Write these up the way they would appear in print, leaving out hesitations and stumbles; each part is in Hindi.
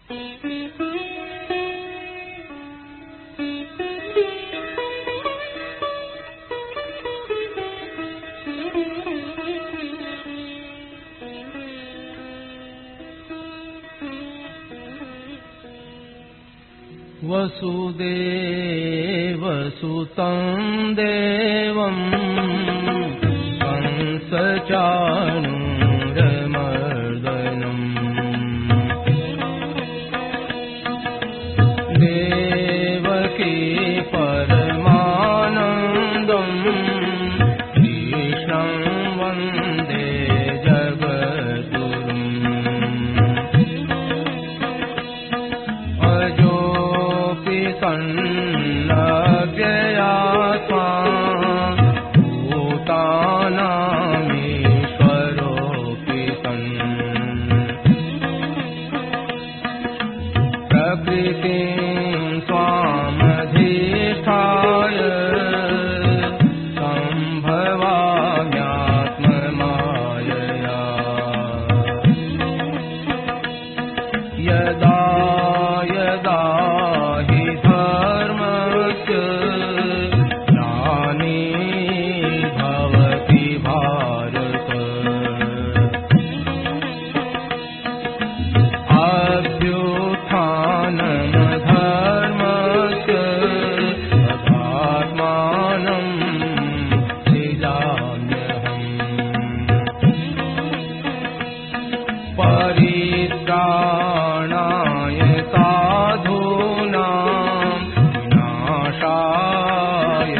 वसुदेवसुतं देवं कंसचाणूरमर्दनम् देवकी परमानन्दं कृष्णं वन्दे जगद्गुरुम् सन्नव्ययात्मा भूतानामीश्वरोऽपि सन् प्रकृतिं स्वामधिष्ठाय सम्भवाम्यात्ममायया यदा यदा हि धर्मस्य ग्लानिर्भवति भारत अभ्युत्थानमधर्मस्य तदात्मानं सृजाम्यहम् परित्राणाय साधूनां विनाशाय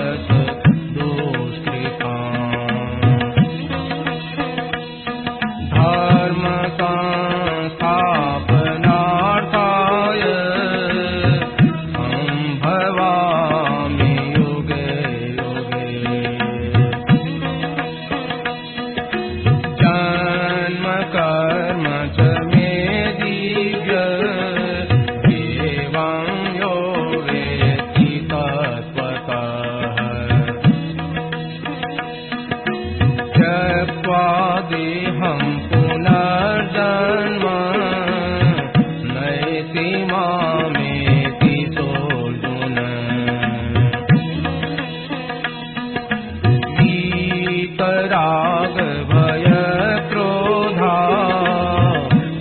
दुष्कृताम् धर्म संस्थापनार्थाय सम्भवामि युगे युगे जन्म कर्म च मे दिव्य एवं यो वेत्ति तत्त्वतः त्यक्त्वा देहं पुनर्जन्म नैति मामेति सोऽर्जुन वीतराग भय क्रोधा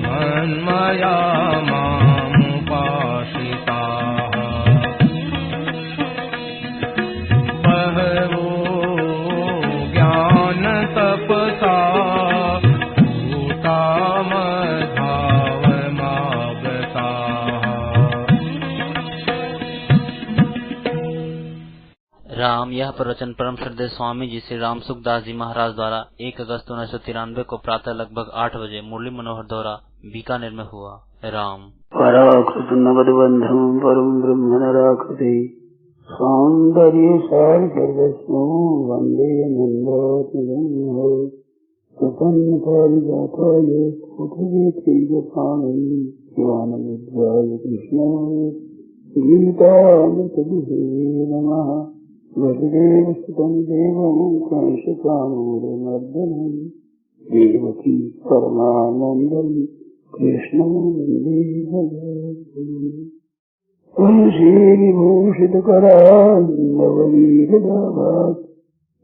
मन्मया मामुपाश्रिताः बहवो ज्ञानतपसा भूता मद्भावमागताः। राम। यह प्रवचन परम श्रद्धेय स्वामी जी श्री राम सुखदास जी महाराज द्वारा 1 अगस्त 1993 को प्रातः लगभग 8 बजे मुरली मनोहर द्वारा बीकानेर में हुआ। राम। पराकृतनवद्बन्धं परं ब्रह्म नराकृते सौन्दर्य सर्वस्वं वन्दे नन्दात्मजं प्रपन्नपारिजाताय पृथिवीतीर्थपाणये ज्ञानमुद्राय कृष्णाय गीतामृतदुहे नमः। वसुदेवसुतं देवं कंसचाणूरमर्दनं देवकी परमानन्दं कृष्णं वन्दे जगद्गुरुम्। तुलसीविभूषितकरान्नवनीरदाभात्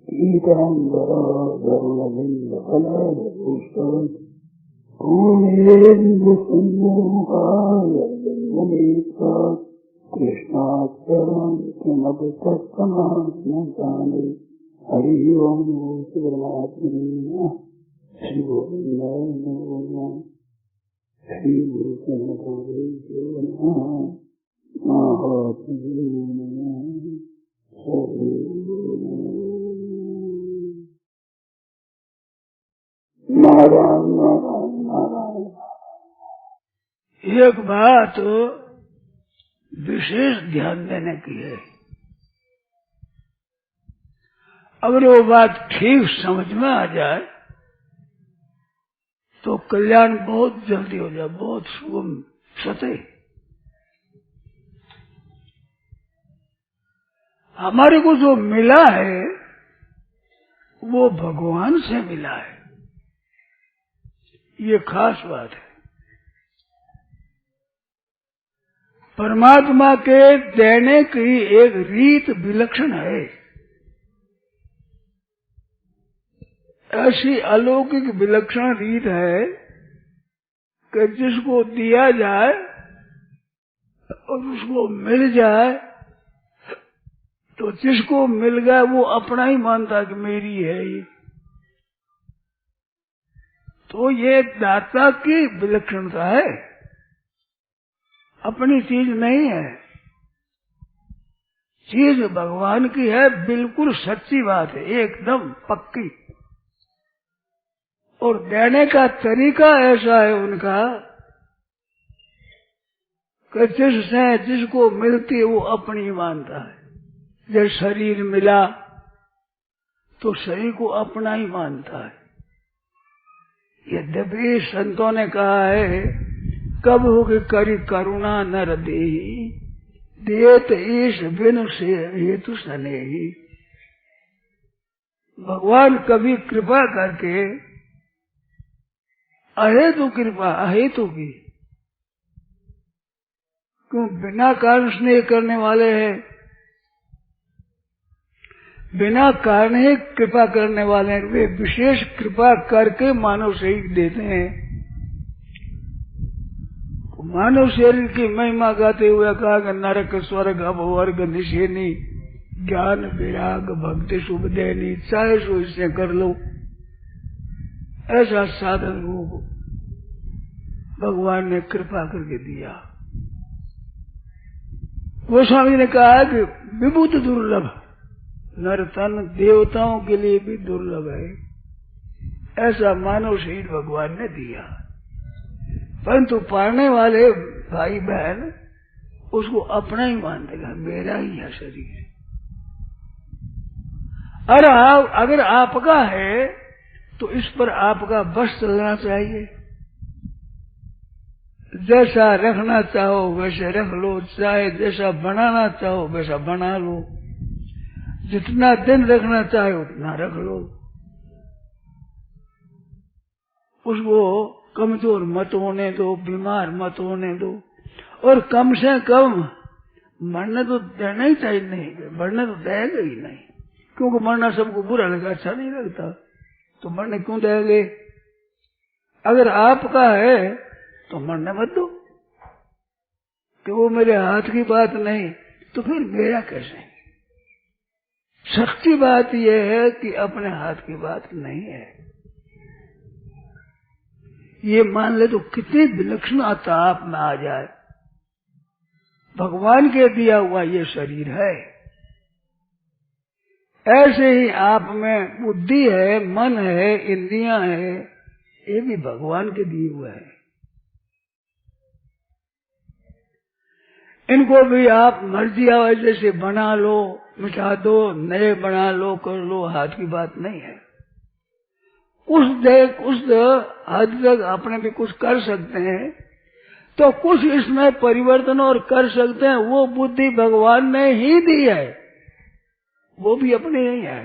पीताम्बरा गरुडबिम्बफलादपुष्पात् पूर्णेन्दुसुन्दरमुखाय कृष्णात् परं किमपि तत्समात्मजाने। हरिः ओम् परमात्मने नमः। श्री गोविन्दाय श्री गुरुचरणकमलेभ्यो नमः। महात्मने नमः। नारायण नारायण नारायण। एक बात विशेष ध्यान देने की है। अगर वो बात ठीक समझ में आ जाए तो कल्याण बहुत जल्दी हो जाए, बहुत सुगम सतह। हमारे को जो मिला है वो भगवान से मिला है, ये खास बात है। परमात्मा के देने की एक रीत विलक्षण है। ऐसी अलौकिक विलक्षण रीत है कि जिसको दिया जाए और उसको मिल जाए तो जिसको मिल गया वो अपना ही मानता कि मेरी है ये। तो ये दाता की विलक्षणता है, अपनी चीज नहीं है। चीज भगवान की है, बिल्कुल सच्ची बात है, एकदम पक्की। और देने का तरीका ऐसा है उनका कि जिससे जिसको मिलती है वो अपनी मानता है। जब शरीर मिला तो शरीर को अपना ही मानता है। यद्यपि संतों ने कहा है, कब होगी करी करुणा नर देही, देत ईश बिन से हेतु सनेही। भगवान कभी कृपा करके अहेतु कृपा अहेतु की, क्यों बिना कारण स्नेह करने वाले हैं, बिना कारण ही कृपा करने वाले हैं। वे विशेष कृपा करके मानव शरीर देते हैं। मानव शरीर की महिमा गाते हुए कहा कि नरक स्वर्ग अपवर्ग निशेनी, ज्ञान विराग भक्ति शुभ देनी, चाहे सो इससे कर लो। ऐसा साधन रूप भगवान ने कृपा करके दिया। गोस्वामी ने कहा कि विभूत दुर्लभ, नर तन देवताओं के लिए भी दुर्लभ है। ऐसा मानव शरीर भगवान ने दिया, परंतु पाने वाले भाई बहन उसको अपना ही मान देगा, मेरा ही है शरीर। अगर आपका है तो इस पर आपका बस चलना चाहिए। जैसा रखना चाहो वैसे रख लो, चाहे जैसा बनाना चाहो वैसा बना लो, जितना दिन रखना चाहे उतना रख लो। उसको कमजोर मत होने दो, बीमार मत होने दो, और कम से कम मरने तो देना ही चाहिए। नहीं मरने तो देगा ही नहीं, क्योंकि मरना सबको बुरा लगा, अच्छा नहीं लगता, तो मरने क्यों देंगे। अगर आपका है तो मरने मत दो, कि वो मेरे हाथ की बात नहीं, तो फिर मेरा कैसे। सच्ची बात यह है कि अपने हाथ की बात नहीं है। ये मान ले तो कितनी विलक्षणता आप में आ जाए। भगवान के दिया हुआ ये शरीर है, ऐसे ही आप में बुद्धि है, मन है, इंद्रियां है, ये भी भगवान के दिए हुए हैं। इनको भी आप मर्जी आवाज से बना लो, मिटा दो, नए बना लो, कर लो, हाथ की बात नहीं है। उस हद तक अपने भी कुछ कर सकते हैं, तो कुछ इसमें परिवर्तन और कर सकते हैं। वो बुद्धि भगवान ने ही दी है, वो भी अपने ही है।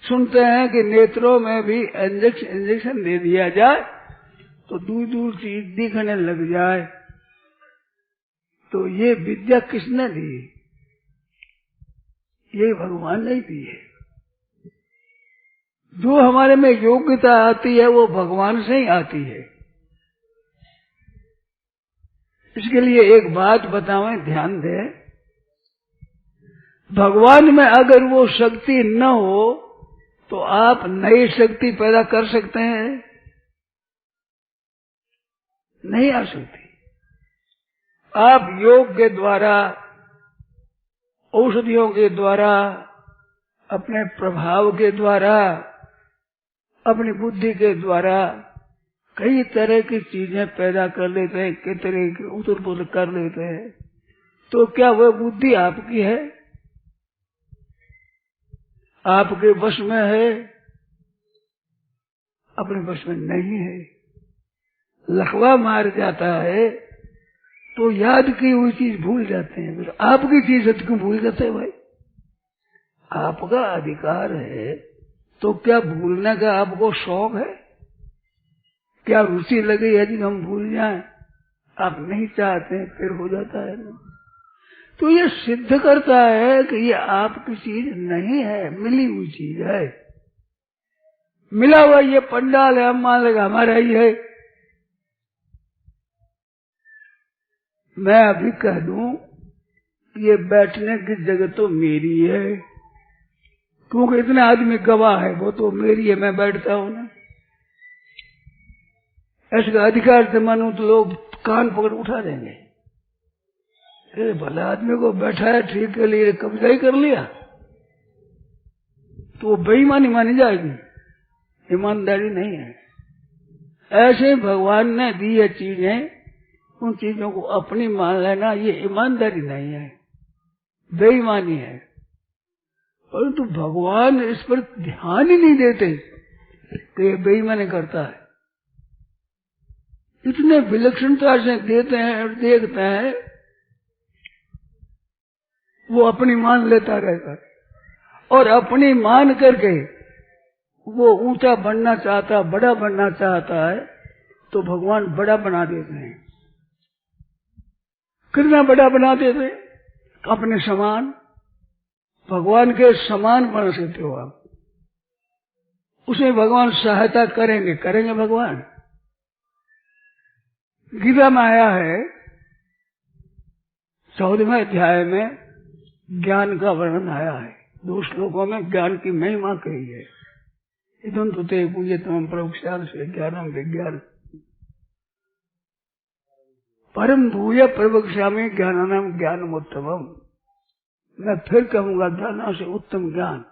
सुनते हैं कि नेत्रों में भी इंजेक्शन दे दिया जाए तो दूर दूर चीज दिखने लग जाए, तो ये विद्या किसने दी? ये भगवान ने दी है। जो हमारे में योग्यता आती है वो भगवान से ही आती है। इसके लिए एक बात बतावें, ध्यान दें। भगवान में अगर वो शक्ति न हो तो आप नई शक्ति पैदा कर सकते हैं? नहीं आ सकती। आप योग के द्वारा, औषधियों के द्वारा, अपने प्रभाव के द्वारा, अपनी बुद्धि के द्वारा कई तरह की चीजें पैदा कर लेते हैं, कई तरह की उतर पुतर कर लेते हैं। तो क्या वह बुद्धि आपकी है? आपके वश में है? अपने वश में नहीं है। लकवा मार जाता है तो याद की हुई चीज भूल जाते हैं। फिर आपकी चीज है तो क्यों भूल जाते हैं भाई? आपका अधिकार है, तो क्या भूलने का आपको शौक है? क्या रुचि लगी है कि हम भूल जाएं? आप नहीं चाहते हैं फिर हो जाता है ना। तो ये सिद्ध करता है कि ये आपकी चीज नहीं है, मिली हुई चीज है। मिला हुआ ये पंडाल है, हम मान लेगा हमारा ही है। मैं अभी कह दूं ये बैठने की जगह तो मेरी है, क्योंकि इतने आदमी गवाह है, वो तो मेरी है, मैं बैठता हूं ना। ऐसे अधिकार से मानू तो लोग कान पकड़ उठा देंगे, अरे भला आदमी को बैठाया ठीक के लिए कब्जा ही कर लिया, तो वो बेईमानी मानी जाएगी, ईमानदारी नहीं है। ऐसे भगवान ने दी है चीजें, उन चीजों को अपनी मान लेना ये ईमानदारी नहीं है, बेईमानी है। परंतु भगवान इस पर ध्यान ही नहीं देते कि ये बेईमानी करता है। इतने विलक्षणता से देते हैं और देखते हैं, वो अपनी मान लेता रहता है और अपनी मान करके वो ऊंचा बनना चाहता, बड़ा बनना चाहता है, तो भगवान बड़ा बना देते हैं। कितना बड़ा बना देते हैं? अपने समान, भगवान के समान बन सकते हो आप। उसमें भगवान सहायता करेंगे, करेंगे भगवान। गीता में आया है 14वें अध्याय में ज्ञान का वर्णन आया है, 2 श्लोकों में ज्ञान की महिमा कही है। इदं तु ते पूज्यतमं प्रवक्ष्यामि ज्ञानं विज्ञान परम भूय प्रवक्ष्यामि ज्ञानानां ज्ञानमुत्तमम्। मैं फिर कहूंगा ज्ञान से उत्तम ज्ञान।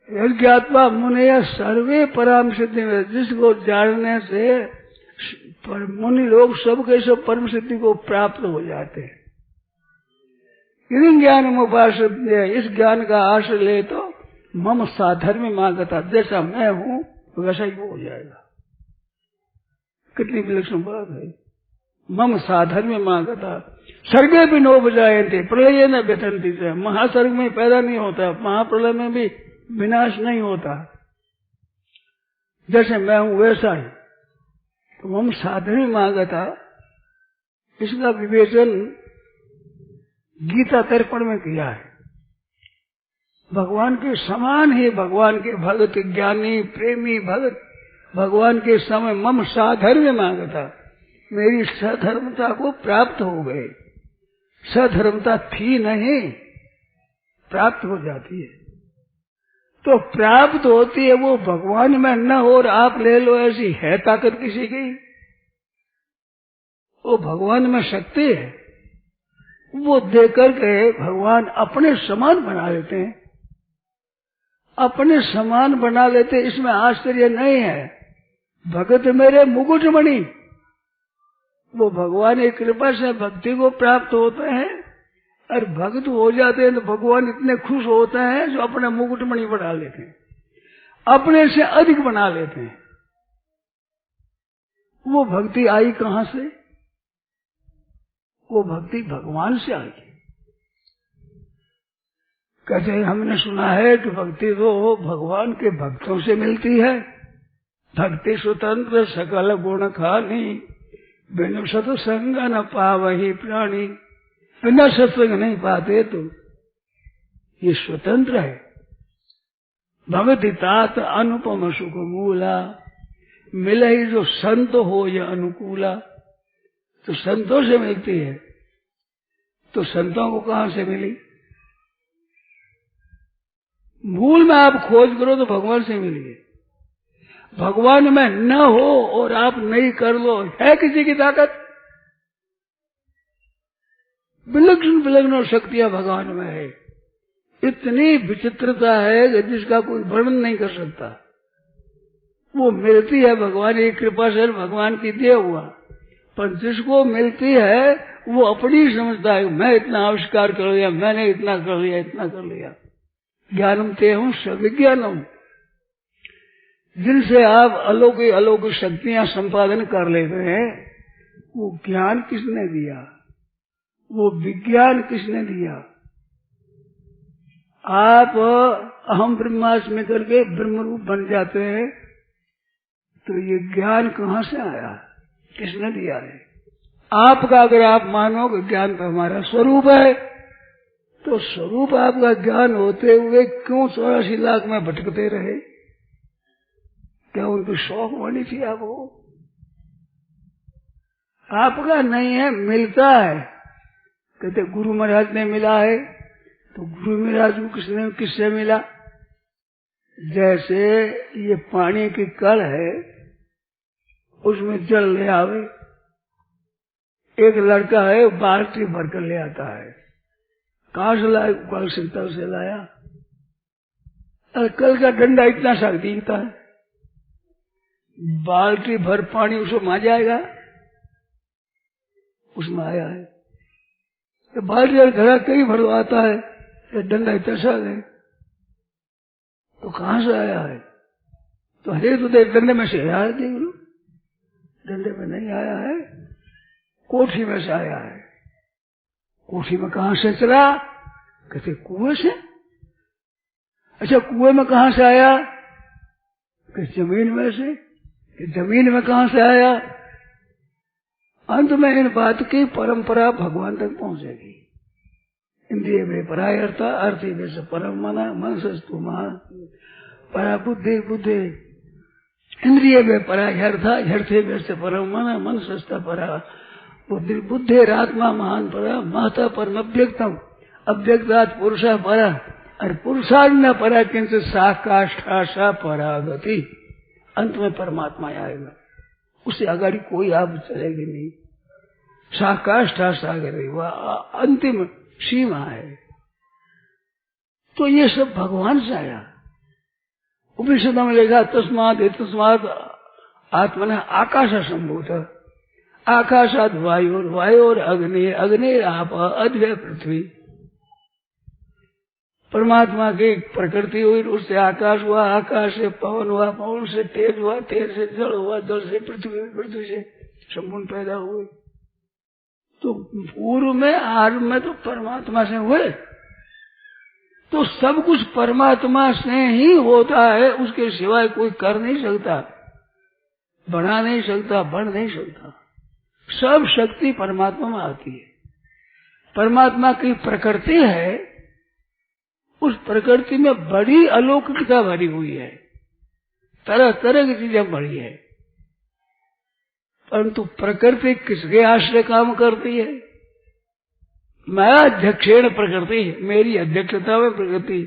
यज्ञात्मा मुनिया सर्वे पराम सिद्धि में, जिसको जानने से मुनि लोग सब के सब परम सिद्धि को प्राप्त हो जाते हैं। यदि ज्ञान में उपास्य, इस ज्ञान का आश्रय ले तो मम साधर्म मांगता, जैसा मैं हूं वैसा ही वो हो जाएगा। कितनी विलक्षण बात है। मम साधर्म मांगता सर्गे भी नो बजाए थे प्रलय न व्यथंती से, महासर्ग में पैदा नहीं होता, महाप्रलय में भी विनाश नहीं होता। जैसे मैं हूं वैसा ही, तो हम साधर्म मांगता, इसका विवेचन गीता तर्पण में किया है। भगवान के समान ही, भगवान के भगत, ज्ञानी, प्रेमी भगत, भगवान के समय मम साधर्म मांगता, मेरी सधर्मता को प्राप्त हो गए। सधर्मता थी नहीं, प्राप्त हो जाती है। तो प्राप्त होती है वो भगवान में न हो और आप ले लो, ऐसी है ताकत किसी की? वो भगवान में शक्ति है, वो देकर के भगवान अपने समान बना लेते हैं, अपने समान बना लेते, इसमें आश्चर्य नहीं है। भगत मेरे मुकुटमणि, वो भगवान की कृपा से भक्ति को प्राप्त होते हैं और भक्त हो जाते हैं तो भगवान इतने खुश होते हैं जो अपना मुकुटमणि बना लेते हैं, अपने से अधिक बना लेते हैं। वो भक्ति आई कहां से? वो भक्ति भगवान से आई। कहते हैं हमने सुना है कि भक्ति तो भगवान के भक्तों से मिलती है। भक्ति स्वतंत्र सकल गुण खानी, बिनु सत्संग न पावहि प्राणी। बिना सत्संग नहीं पाते तो ये स्वतंत्र है। भगति तात अनुपम सुख मूला, मिले ही जो संत हो या अनुकूला। तो संतों से मिलती है, तो संतों को कहां से मिली? मूल में आप खोज करो तो भगवान से मिलिए। भगवान में न हो और आप नहीं कर लो, है किसी की ताकत? विलक्षण विलक्षण शक्तियां भगवान में है। इतनी विचित्रता है कि जिसका कोई वर्णन नहीं कर सकता। वो मिलती है भगवान की कृपा से, भगवान की दिया हुआ, पर जिसको मिलती है वो अपनी समझता है, मैं इतना आविष्कार कर लिया, मैंने इतना कर लिया, इतना कर लिया। ज्ञानम ते हूं सविज्ञानम, जिनसे आप अलौकिक अलौकिक शक्तियां संपादन कर लेते हैं, वो ज्ञान किसने दिया? वो विज्ञान किसने दिया? आप अहम ब्रह्मास्मि करके ब्रह्म रूप बन जाते हैं, तो ये ज्ञान कहाँ से आया, किसने दिया है? आपका अगर आप मानो कि ज्ञान तो हमारा स्वरूप है, तो स्वरूप आपका ज्ञान होते हुए क्यों 84 लाख में भटकते रहे? क्या उनकी शौक होनी थी आपको? आपका नहीं है, मिलता है। कहते गुरु महाराज ने मिला है, तो गुरु महाराज को किससे मिला? जैसे ये पानी की कल है, उसमें जल ले आवे, एक लड़का है बाल्टी भरकर ले आता है, कहां से लाया? कल सिंतर से लाया। और कल का डंडा इतना सा दिखता है, बाल्टी भर पानी उसमें आ जाएगा, उसमें आया है। तो बाल्टी और घड़ा कई भरवाता है, ये डंडा इतना सा है, तो कहां से आया है? तो हरे तो देख डंडे में से आया, देख लो डंडे में नहीं आया है, कोठी में से आया है। कोठी में कहां से चला? कहते कुएं से। अच्छा, कुएं में कहां से आया? कि जमीन में से। कि जमीन में कहां से आया? अंत में इन बात की परंपरा भगवान तक पहुंचेगी। इंद्रिय में पराय अर्थ में से परम मना मन सस्तु महा परा बुद्धि बुद्धि इंद्रिय में पराय हर्थे में से परम मना मन सस्ता परा बुद्धि बुद्धिरात्मा महान परा महता परम अव्यक्तम अव्यक्तात् पुरुषा परा और पुरुषान्न परा किंच साकाष्ठा सा परागति। अंत में परमात्मा आएगा, उससे आगे कोई आप चलेगी नहीं। साकाष्ठा सागर वह अंतिम सीमा है। तो ये सब भगवान से आया। उपनिषदों में लिखा तस्मात् आत्मना आकाश संभूत आकाशाद वायोर अग्नि आप अद्वय पृथ्वी। परमात्मा की प्रकृति हुई, उससे आकाश हुआ, आकाश से पवन हुआ, पवन से तेज हुआ, तेज से जल हुआ, जल से पृथ्वी, पृथ्वी से संपूर्ण पैदा हुए। तो पूर्व में आरंभ में तो परमात्मा से हुए, तो सब कुछ परमात्मा से ही होता है, उसके सिवाय कोई कर नहीं सकता, बना नहीं सकता, बढ़ नहीं सकता। सब शक्ति परमात्मा में आती है। परमात्मा की प्रकृति है, उस प्रकृति में बड़ी अलौकिकता भरी हुई है, तरह तरह की चीजें भरी है। परंतु प्रकृति किसके आश्रय काम करती है? मैं अध्यक्षेण प्रकृति, मेरी अध्यक्षता में प्रकृति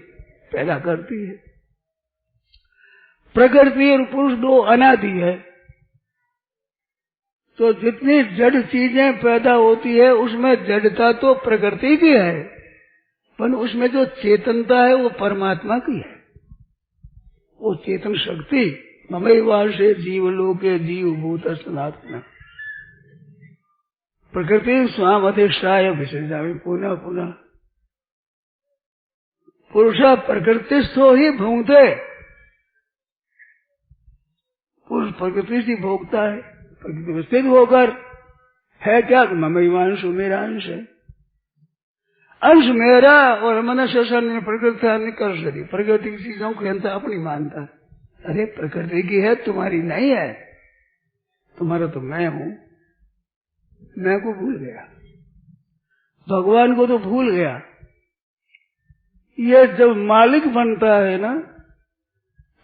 पैदा करती है। प्रकृति और पुरुष दो अनादि है, तो जितनी जड़ चीजें पैदा होती है उसमें जड़ता तो प्रकृति की है, पर उसमें जो चेतनता है वो परमात्मा की है। वो चेतन शक्ति ममैवांशे जीवलोके जीवभूत सनातन प्रकृति स्वाम अधिष्ठाय विसर्जामि पुनः पुनः। पुरुषा प्रकृतिस्थो ही भोगते, पुरुष प्रकृति से भोगता है। प्रकृति में स्थित होकर है क्या? ममैवांश मेरा अंश है, अंश मेरा और मनुष्य प्रकृति निकर्षति। प्रकृति की चीजों को अंत अपनी मानता है। अरे प्रकृति की है, तुम्हारी नहीं है। तुम्हारा तो मैं हूं, मैं को भूल गया, भगवान को तो भूल गया। ये जब मालिक बनता है ना,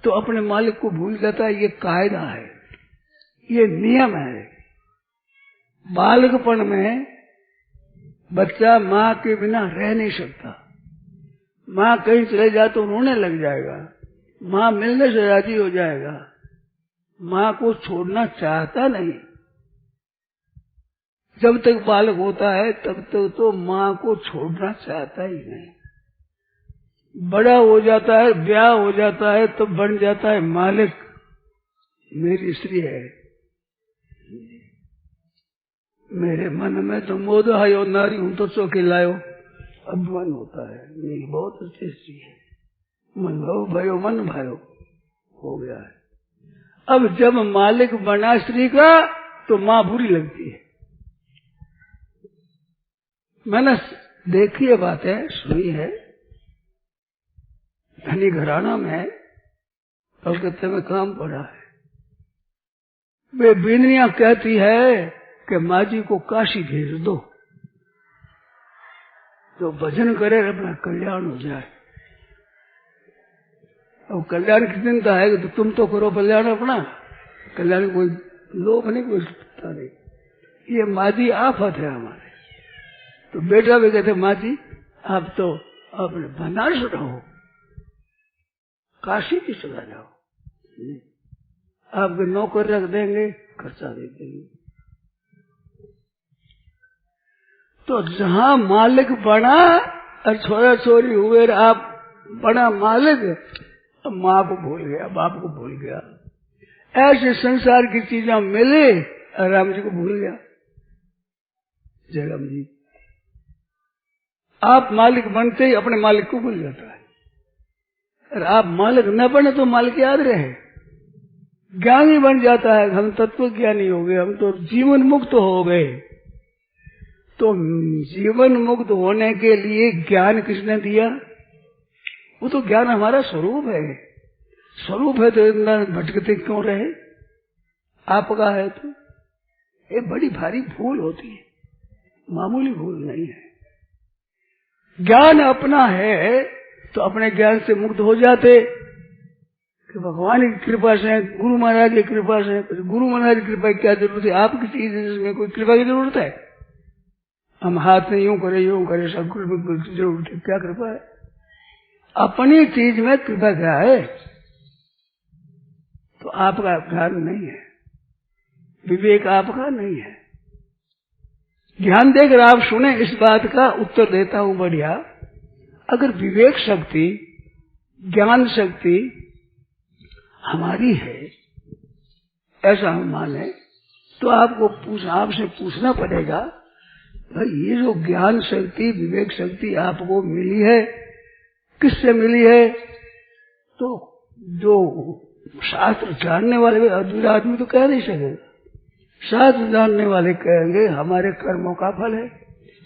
तो अपने मालिक को भूल जाता है। ये कायदा है, ये नियम है। बालकपन में बच्चा माँ के बिना रह नहीं सकता। माँ कहीं चले जाए तो रोने लग जाएगा, माँ मिलने से राजी हो जाएगा, माँ को छोड़ना चाहता नहीं। जब तक बालक होता है तब तक तो माँ को छोड़ना चाहता ही नहीं। बड़ा हो जाता है, ब्याह हो जाता है, तो बन जाता है मालिक, मेरी स्त्री है, मेरे मन में तो मोद आयो, नारी हूं तो चौकी लायो। अब मन होता है मेरी बहुत अच्छी स्त्री है, मन भयो मन भयो हो गया है। अब जब मालिक बना स्त्री का तो माँ बुरी लगती है। मैंने देखी है, बात है, सुनी है। धनी घराना में कलकत्ते में काम पड़ा है, वे बिंदनिया कहती है कि माँ जी को काशी भेज दो, तो भजन करे अपना कल्याण हो जाए। अब कल्याण की चिंता है तो तुम तो करो कल्याण अपना, कल्याण कोई लोभ नहीं, कोई पता नहीं। ये माँ जी आफत है हमारे। तो बेटा भी कहते माँ जी आप तो अपने बनारस रहो, काशी की चला जाओ, आपके नौकर रख देंगे, खर्चा दे देंगे। तो जहां मालिक बना और छोरा छोरी हुए, आप बड़ा मालिक, माँ को भूल गया, बाप को भूल गया। ऐसे संसार की चीजें मिले और राम जी को भूल गया। जय राम जी। आप मालिक बनते ही अपने मालिक को भूल जाता है, और आप मालिक न बने तो मालिक याद रहे। ज्ञानी बन जाता है, हम तत्व ज्ञानी हो गए, हम तो जीवन मुक्त हो गए। तो जीवन मुक्त होने के लिए ज्ञान किसने दिया? वो तो ज्ञान हमारा स्वरूप है। स्वरूप है तो इतना भटकते क्यों रहे? आपका है तो ये बड़ी भारी भूल होती है, मामूली भूल नहीं है। ज्ञान अपना है तो अपने ज्ञान से मुक्त हो जाते कि भगवान की कृपा से, गुरु महाराज की कृपा से। गुरु महाराज की कृपा की क्या जरूरत है? आपकी चीज है जिसमें कोई कृपा की जरूरत है? हम हाथ में यूं करे सब कुछ जरूरत है, क्या कृपा है? अपनी चीज में कृपा क्या है? तो आपका ज्ञान नहीं है, विवेक आपका नहीं है। ध्यान देकर आप सुने, इस बात का उत्तर देता हूं बढ़िया। अगर विवेक शक्ति, ज्ञान शक्ति हमारी है ऐसा हम माने, तो आपसे पूछना पड़ेगा, भाई ये जो ज्ञान शक्ति, विवेक शक्ति आपको मिली है, किससे मिली है? तो जो शास्त्र जानने वाले अधूरा आदमी तो कह नहीं सकेगा। शास्त्र जानने वाले कहेंगे हमारे कर्मों का फल है,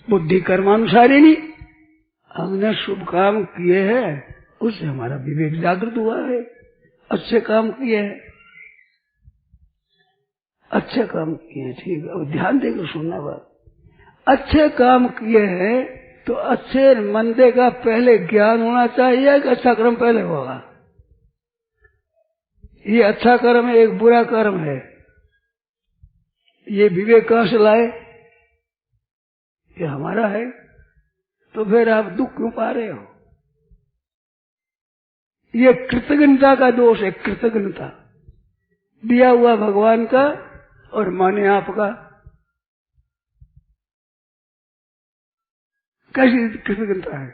बुद्धि कर्मानुसारी नहीं। हमने शुभ काम किए हैं, उससे हमारा विवेक जागृत हुआ है, अच्छे काम किए हैं, अच्छे काम किए हैं, ठीक है। अब ध्यान देकर सुनना बात। अच्छे काम किए हैं तो अच्छे मंदे का पहले ज्ञान होना चाहिए कि अच्छा कर्म पहले होगा? ये अच्छा कर्म है, एक बुरा कर्म है, ये विवेक कहां से लाए? ये हमारा है, तो फिर आप दुख क्यों पा रहे हो? ये कृतज्ञता का दोष है, कृतज्ञता। दिया हुआ भगवान का और माने आपका। कैसी कृतज्ञता है?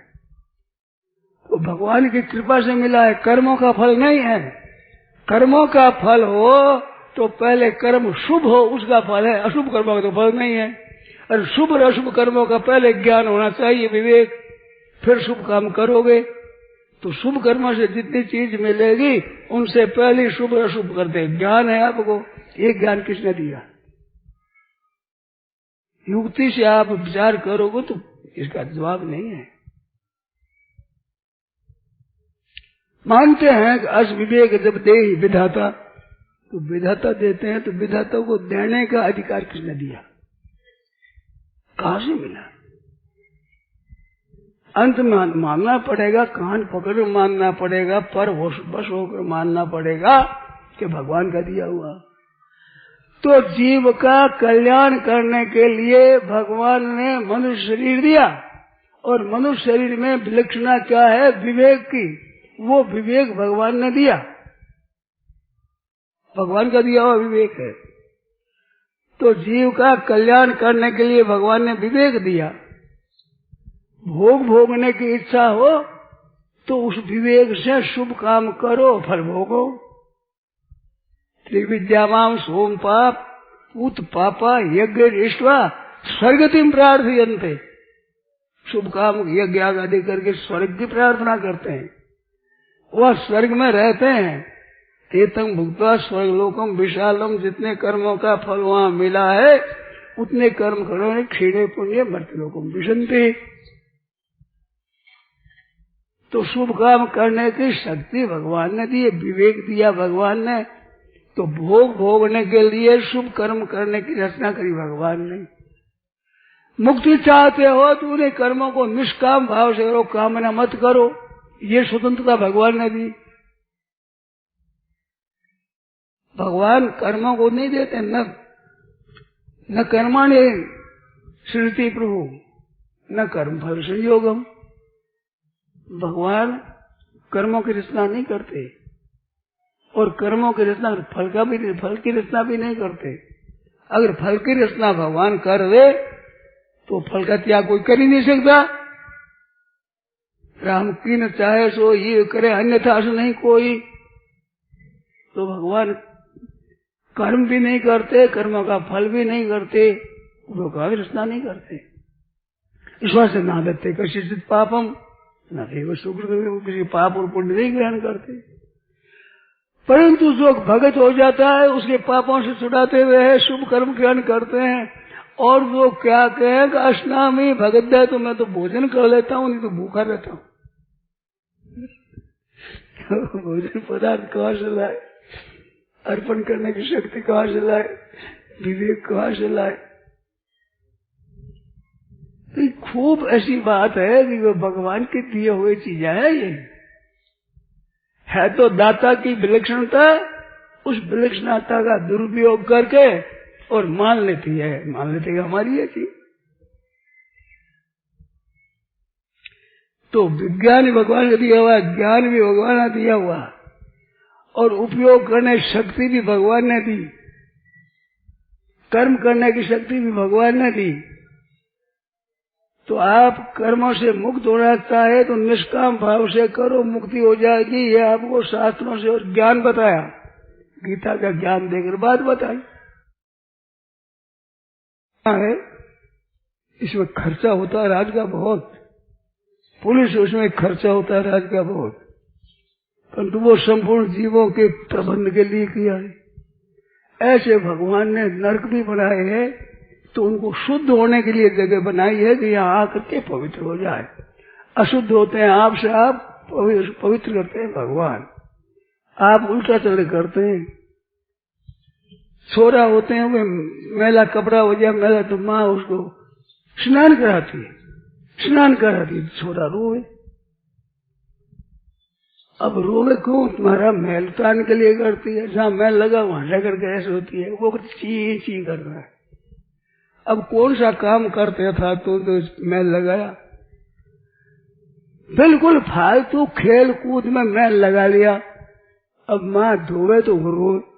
तो भगवान की कृपा से मिला है, कर्मों का फल नहीं है। कर्मों का फल हो तो पहले कर्म शुभ हो, उसका फल है। अशुभ कर्मों का तो फल नहीं है। और शुभ और अशुभ कर्मों का पहले ज्ञान होना चाहिए, विवेक, फिर शुभ काम करोगे। तो शुभ कर्मों से जितनी चीज मिलेगी उनसे पहले शुभ और अशुभ करते। ज्ञान है आपको, ये ज्ञान किसने दिया? युक्ति से आप विचार करोगे तो इसका जवाब नहीं है। मानते हैं कि अस विवेक जब दे विधाता, तो विधाता देते हैं, तो विधाता को देने का अधिकार किसने दिया? कहां से मिला? अंत में मानना पड़ेगा, कान पकड़ मानना पड़ेगा, पर बस होकर मानना पड़ेगा कि भगवान का दिया हुआ। तो जीव का कल्याण करने के लिए भगवान ने मनुष्य शरीर दिया, और मनुष्य शरीर में विलक्षणता क्या है? विवेक की। वो विवेक भगवान ने दिया, भगवान का दिया हुआ विवेक है। तो जीव का कल्याण करने के लिए भगवान ने विवेक दिया। भोग भोगने की इच्छा हो तो उस विवेक से शुभ काम करो, फल भोगो। त्रिविद्यामाम सोम पाप पूत पापा यज्ञ इष्टवा स्वर्गतिम प्रार्थयन्ते। शुभ काम यज्ञ आदि करके स्वर्ग की प्रार्थना करते हैं, वह स्वर्ग में रहते हैं। एतंग भुक्त्वा स्वर्गलोकम विशालम। जितने कर्मों का फल वहां मिला है उतने कर्म करो, क्षीणे पुण्य मर्त्यलोकम विशन्ति। तो शुभ काम करने की शक्ति भगवान ने दी, विवेक दिया भगवान ने। तो भोग भोगने के लिए शुभ कर्म करने की रचना करी भगवान ने। मुक्ति चाहते हो तो उन्हें कर्मों को निष्काम भाव से करो, कामना मत करो। ये स्वतंत्रता भगवान ने दी। भगवान कर्मों को नहीं देते, न कर्माणि सृजति प्रभु न कर्म फल संयोगम। भगवान कर्मों की रचना नहीं करते और कर्मों की रचना फल की रचना भी नहीं करते। अगर फल की रचना भगवान कर दे तो फल का त्याग कोई कर ही नहीं सकता। राम की न चाहे सो ये करे, अन्यथा से नहीं कोई। तो भगवान कर्म भी नहीं करते, कर्मों का फल भी नहीं करते, वो का रचना नहीं करते। ईश्वर से ना दत्ते कशिचित पापम न देव शुक्र, किसी पाप और पुण्य नहीं ग्रहण करते। परंतु जो भगत हो जाता है उसके पापों से छुड़ाते हुए शुभ कर्म ग्रहण करते हैं। और वो क्या कहे कि अष्टामी भगत है तो मैं तो भोजन कर लेता हूँ, नहीं तो भूखा रहता हूँ। भोजन पदार्थ कहाँ से लाए, अर्पण करने की शक्ति कहाँ से लाए, विवेक कहाँ से लाए। तो खूब ऐसी बात है कि वो भगवान के दिए हुए चीजें है। ये है तो दाता की विलक्षणता, उस विलक्षणता का दुरुपयोग करके और मान लेती है हमारी है चीज। तो विज्ञान भगवान का दिया हुआ, ज्ञान भी भगवान ने दिया हुआ और उपयोग करने की शक्ति भी भगवान ने दी, कर्म करने की शक्ति भी भगवान ने दी। तो आप कर्मों से मुक्त होना चाहे तो निष्काम भाव से करो, मुक्ति हो जाएगी। ये आपको शास्त्रों से और ज्ञान बताया, गीता का ज्ञान देकर बात बताई है। इसमें खर्चा होता है राज का बहुत, पुलिस उसमें खर्चा होता है राज का बहुत, परंतु वो संपूर्ण जीवों के प्रबंध के लिए किया है। ऐसे भगवान ने नरक भी बनाए हैं तो उनको शुद्ध होने के लिए जगह बनाई है कि यहाँ आकर के पवित्र हो जाए। अशुद्ध होते हैं आपसे, आप पवित्र करते हैं भगवान। आप उल्टा चले करते हैं। छोरा होते हैं वे मैला कपड़ा हो जाए मैला तो माँ उसको स्नान कराती है, छोरा रोवे। अब रोवे क्यों? तुम्हारा मैल उतारने के लिए करती है। जहाँ मैल लगा वहां जाकर के ऐसे होती है, वो ची ची कर रहा है। अब कौन सा काम करते था तो मैल लगाया, बिल्कुल फालतू खेल कूद में मैल लगा लिया। अब माँ धोवे तो रोवे।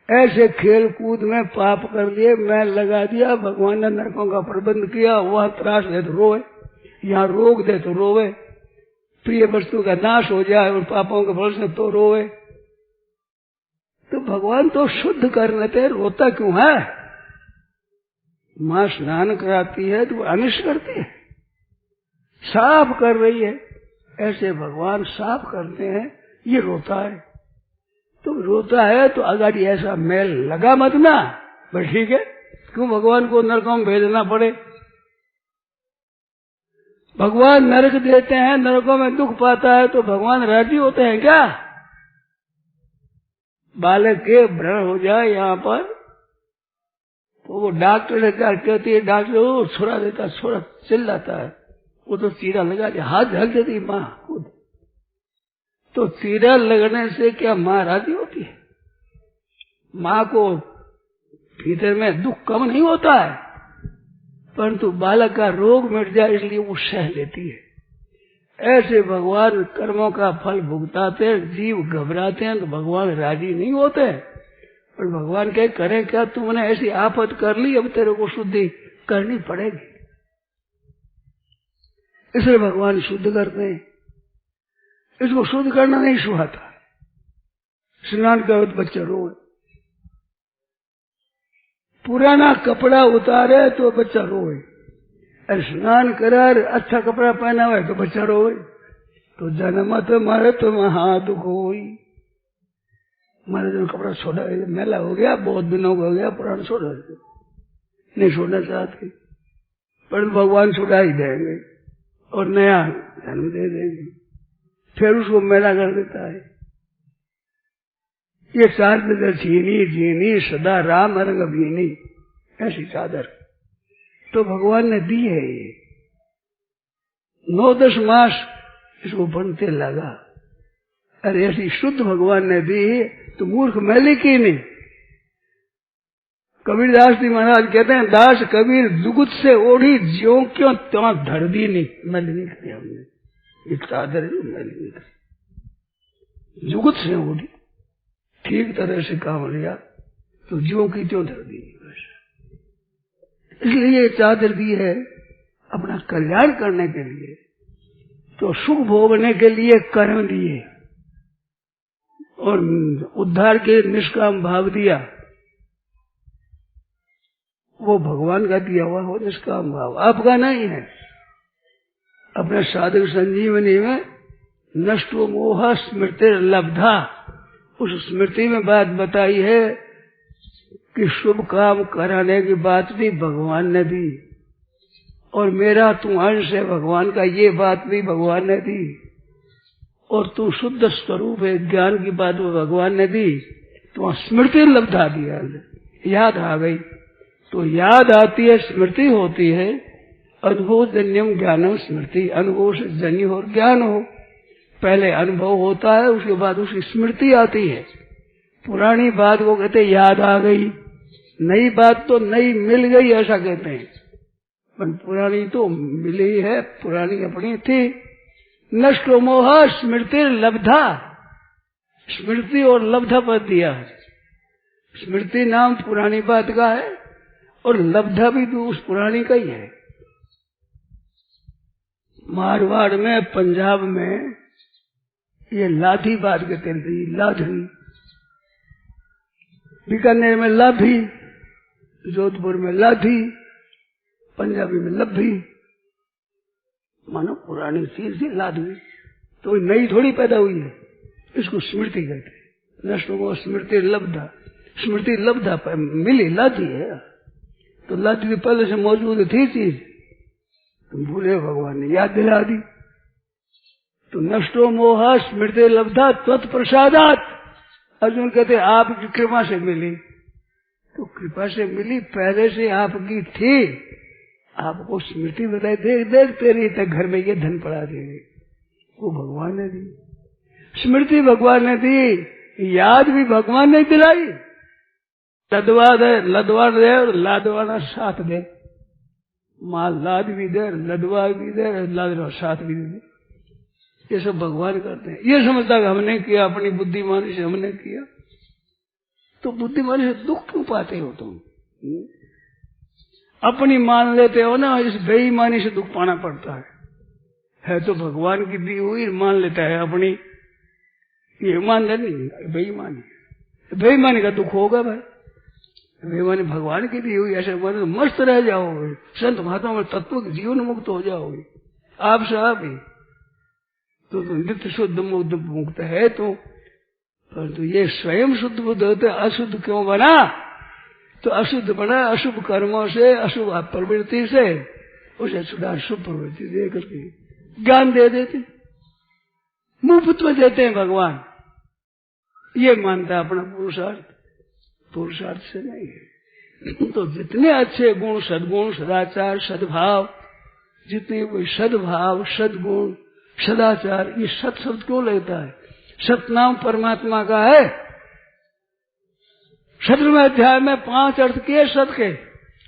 ऐसे खेल कूद में पाप कर दिए, मैल लगा दिया। भगवान ने नरकों का प्रबंध किया, वहां त्रास दे तो रोवे, यहाँ रोग दे तो रोवे। प्रिय वस्तु का नाश हो जाए और पापों के फल से तो रोवे। तो भगवान तो शुद्ध कर लेते, रोता क्यों है? माँ स्नान कराती है तो अनिष्ट करती है, साफ कर रही है। ऐसे भगवान साफ करते हैं, ये रोता है। तो रोता है तो अगर ऐसा मैल लगा मत ना, बस ठीक है, क्यों भगवान को नरकों में भेजना पड़े? भगवान नरक देते हैं, नरकों में दुख पाता है तो भगवान राजी होते हैं क्या? बालक के व्रण हो जाए यहाँ पर तो वो डॉक्टर ने क्या कहती है, डॉक्टर वो छोड़ा देता, छोड़ा चिल्लाता है, वो तो चीरा लगा दे, हाथ ढक देती माँ खुद। तो चीरा लगने से क्या माँ राजी होती है? माँ को भीतर में दुख कम नहीं होता है, परंतु बालक का रोग मिट जाए इसलिए वो सह लेती है। ऐसे भगवान कर्मों का फल भुगताते हैं, जीव घबराते हैं तो भगवान राजी नहीं होते। और भगवान कहे करें क्या, तुमने ऐसी आफत कर ली, अब तेरे को शुद्धि करनी पड़ेगी। इसलिए भगवान शुद्ध करते हैं। इसको शुद्ध करना नहीं सुहाता। स्नान करो तो बच्चा रोए, पुराना कपड़ा उतारे तो बच्चा रोए, और स्नान कर अच्छा कपड़ा पहना हुआ है तो बच्चा रोए। तो जन्मत मरत महा दुख होई। हमारे जो कपड़ा छोड़ा मेला हो गया, बहुत दिनों को हो गया, पुराना छोड़ नहीं छोड़ना चाहते, पर भगवान छुड़ा ही देंगे और नया जन्म दे देंगे, फिर उसको मेला कर देता है। ये चादर झीनी झीनी सदा राम रंग भीनी, ऐसी चादर तो भगवान ने दी है। ये 9-10 मास इसको बनते लगा। अरे ऐसी शुद्ध भगवान ने दी तो मूर्ख मैले की नहीं। कबीरदास जी महाराज कहते हैं, दास कबीर जुगुत से ओढ़ी ज्यों क्यों त्यों धर दी नहीं, मैल नहीं करी हमने। एक चादर है मैल नहीं करी, जुगुत से ओढ़ी, ठीक तरह से काम लिया तो ज्यों की त्यों धर दी। बस इसलिए चादर दी है अपना कल्याण करने के लिए, तो सुख भोगने के लिए कर्म दिए और उद्धार के निष्काम भाव दिया। वो भगवान का दिया हुआ हो निष्काम भाव, आपका नहीं है। अपने साधक संजीवनी में नष्टो मोह स्मृति लब्धा, उस स्मृति में बात बताई है कि शुभ काम कराने की बात भी भगवान ने दी, और मेरा तू अंश है भगवान का, ये बात भी भगवान ने दी, और तू शुद्ध स्वरूप है ज्ञान की बात भी भगवान ने दी। तो स्मृति लब्धा दिया, याद आ गई। तो याद आती है, स्मृति होती है। अनुभव जन्यम ज्ञानम स्मृति, अनुभव से जन्य हो ज्ञान हो। पहले अनुभव होता है, उसके बाद उसकी स्मृति आती है। पुरानी बात को कहते याद आ गई, नई बात तो नई मिल गई ऐसा कहते हैं, पर पुरानी तो मिली है, पुरानी अपनी थी। नष्टो मोह स्मृति लब्धा, स्मृति और लब्धा पद दिया है। स्मृति नाम पुरानी बात का है और लब्धा भी तो उस पुरानी का ही है। मारवाड़ में, पंजाब में ये लाठी बात कहते हैं, लाठी। बीकानेर में लाठी, जोधपुर में लाठी, पंजाबी में लब्भी, मानो पुरानी चीज थी लाठी, तो नई थोड़ी पैदा हुई है। इसको स्मृति कहते हैं। नष्ट को स्मृति लब्धा, स्मृति लब्धा मिली, लाठी है तो लाठी भी पहले से मौजूद थी चीज, तुम भूले भगवान ने याद दिला दी। तो नष्टो मोह स्मृति लब्धा त्वत्प्रसादात्, अर्जुन कहते आपकी कृपा से मिली। तो कृपा से मिली, पहले से आपकी थी, आपको स्मृति बताई, देख देख तेरे तक घर में ये धन पड़ा दे, वो भगवान ने दी। स्मृति भगवान ने दी, याद भी भगवान ने दिलाई। लदवा दे, लदवा दे और लादवाना साथ दे, माल लाद भी दे, लदवा भी दे, लादवा साथ भी दे। ये सब भगवान करते हैं। ये समझता कि हमने किया, अपनी बुद्धिमानी से हमने किया। तो बुद्धिमानी से दुख क्यों पाते हो तुम? अपनी मान लेते हो ना, इस बेईमानी से दुख पाना पड़ता है तो भगवान की दी हुई मान लेता है अपनी, ये ईमानदारी नहीं, बेईमानी। बेईमानी का दुख होगा भाई, बेईमानी भगवान की दी हुई ऐसे मानो मस्त रह जाओगे, संत महात्मा में तत्व के जीवन मुक्त हो जाओगे आप साहब ही। तो नित्य शुद्ध मुक्त है तो, परंतु ये स्वयं शुद्ध बुद्ध होते अशुद्ध क्यों बना? तो अशुद्ध बना अशुभ कर्मों से, अशुभ प्रवृत्ति से, उसे छुड़ा शुभ प्रवृत्ति दे करके ज्ञान दे देते, मुफ्त में देते हैं भगवान। ये मानता है अपना पुरुषार्थ, पुरुषार्थ से नहीं है। तो जितने अच्छे गुण, सद्गुण, सदाचार, सद्भाव, जितने कोई सद्भाव, सद्गुण, सदाचार, ये सत शब्द क्यों लेता है? सतनाम परमात्मा का है। 17वें अध्याय में 5 अर्थ किए सत के।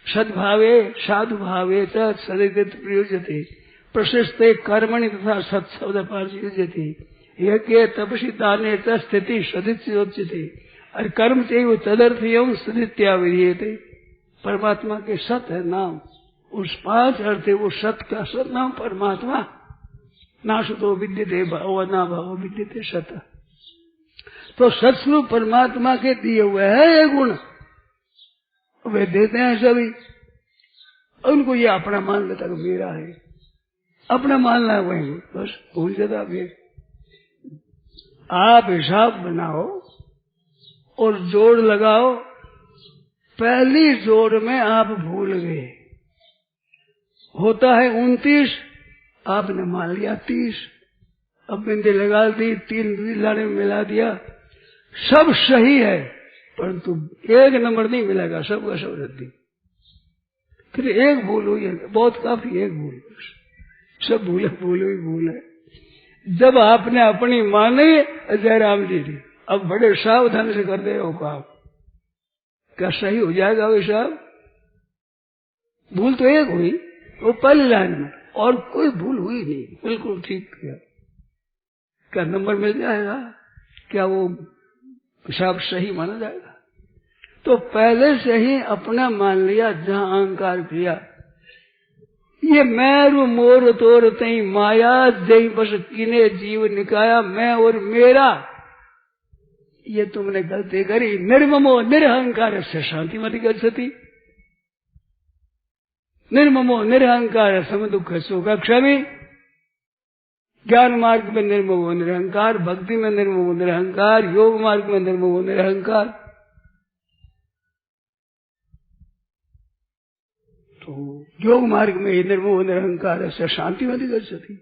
सद्भावे साधु भावे च सदित प्रयुज्यते प्रशस्ते कर्मणि तथा सत शब्द प्रयुज्यते यज्ञ तपसी दाने च स्थिति सदित्योच्यते और कर्म चैव तदर्थयं सदित्या विधीयते। परमात्मा के सत है नाम, उस 5 अर्थ है वो सत का। सत नाम परमात्मा, ना सुतो विद्यते भाव ना भाव विद्यते सत। तो सत्स्वरूप परमात्मा के दिए हुए है ये गुण, वे देते हैं सभी। उनको ये अपना मान लेता कि मेरा है, अपना मानना है वही, बस भूल जाता। आप हिसाब बनाओ और जोड़ लगाओ, पहली जोड़ में आप भूल गए, होता है 29, आपने मान लिया 30, अब बिंदी लगा दी, 3 लाने में मिला दिया, सब सही है, परंतु एक नंबर नहीं मिलेगा, सबका सब रद्दी। फिर एक भूल हुई है, बहुत काफी, एक भूल, सब भूल ही भूल है। जब आपने अपनी मानी जयराम जी थी, अब बड़े सावधान से कर दे हो काम, क्या सही हो जाएगा भाई साहब? भूल तो एक हुई, वो पहली लाइन में, और कोई भूल हुई नहीं, बिल्कुल ठीक किया। क्या नंबर मिल जाएगा? क्या वो हिसाब सही माना जाएगा? तो पहले से ही अपना मान लिया, जहां अहंकार किया, ये मैं मोर तोर तई माया, जई बस किने जीव निकाया, मैं और मेरा, ये तुमने गलती करी। निर्ममो निरहंकार से शांति मति गच्छति, निर्ममो निरहंकार सम दुख शोक क्षमी। ज्ञान मार्ग में निर्ममो निरहंकार, भक्ति में निर्ममो निरहंकार, योग मार्ग में निर्ममो निरहंकार। तो योग मार्ग में निर्ममो निरहंकार से शांति मति गच्छति,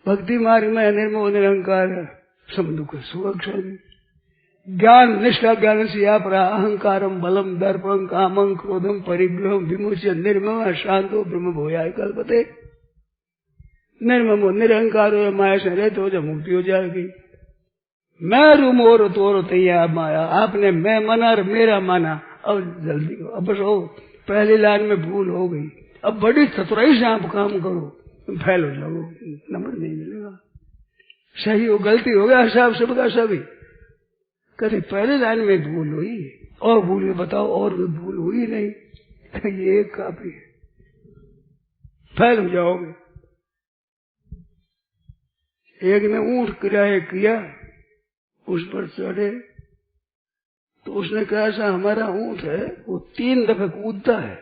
भक्ति मार्ग में निर्ममो निरहंकार सम दुख शोक क्षमी। ज्ञान निष्ठा ज्ञान से या पर अहंकारम बलम दर्पण कामं क्रोधम परिग्रहम विमुच्य निर्मम शांतो ब्रह्म भूयाय कल्पते। निर्ममो निरहंकारो माया से रहित हो जब मुक्ति हो जाएगी। मैं रूमोर तोर तैया माया, आपने मैं माना और मेरा माना, अब जल्दी हो, अब बस हो, पहली लाइन में भूल हो गई, अब बड़ी चतुराई से आप काम करो, फैल हो जाओ, नंबर नहीं मिलेगा। सही हो, गलती हो गया, हिसाब सबका सभी। कभी पहले लाइन में भूल हुई, और भूल में बताओ, और भी भूल हुई नहीं, ये एक काफी है, फैल हो जाओगे। एक ने ऊंट किराए किया, उस पर चढ़े, तो उसने कहा ऐसा हमारा ऊंट है, वो 3 दफे कूदता है,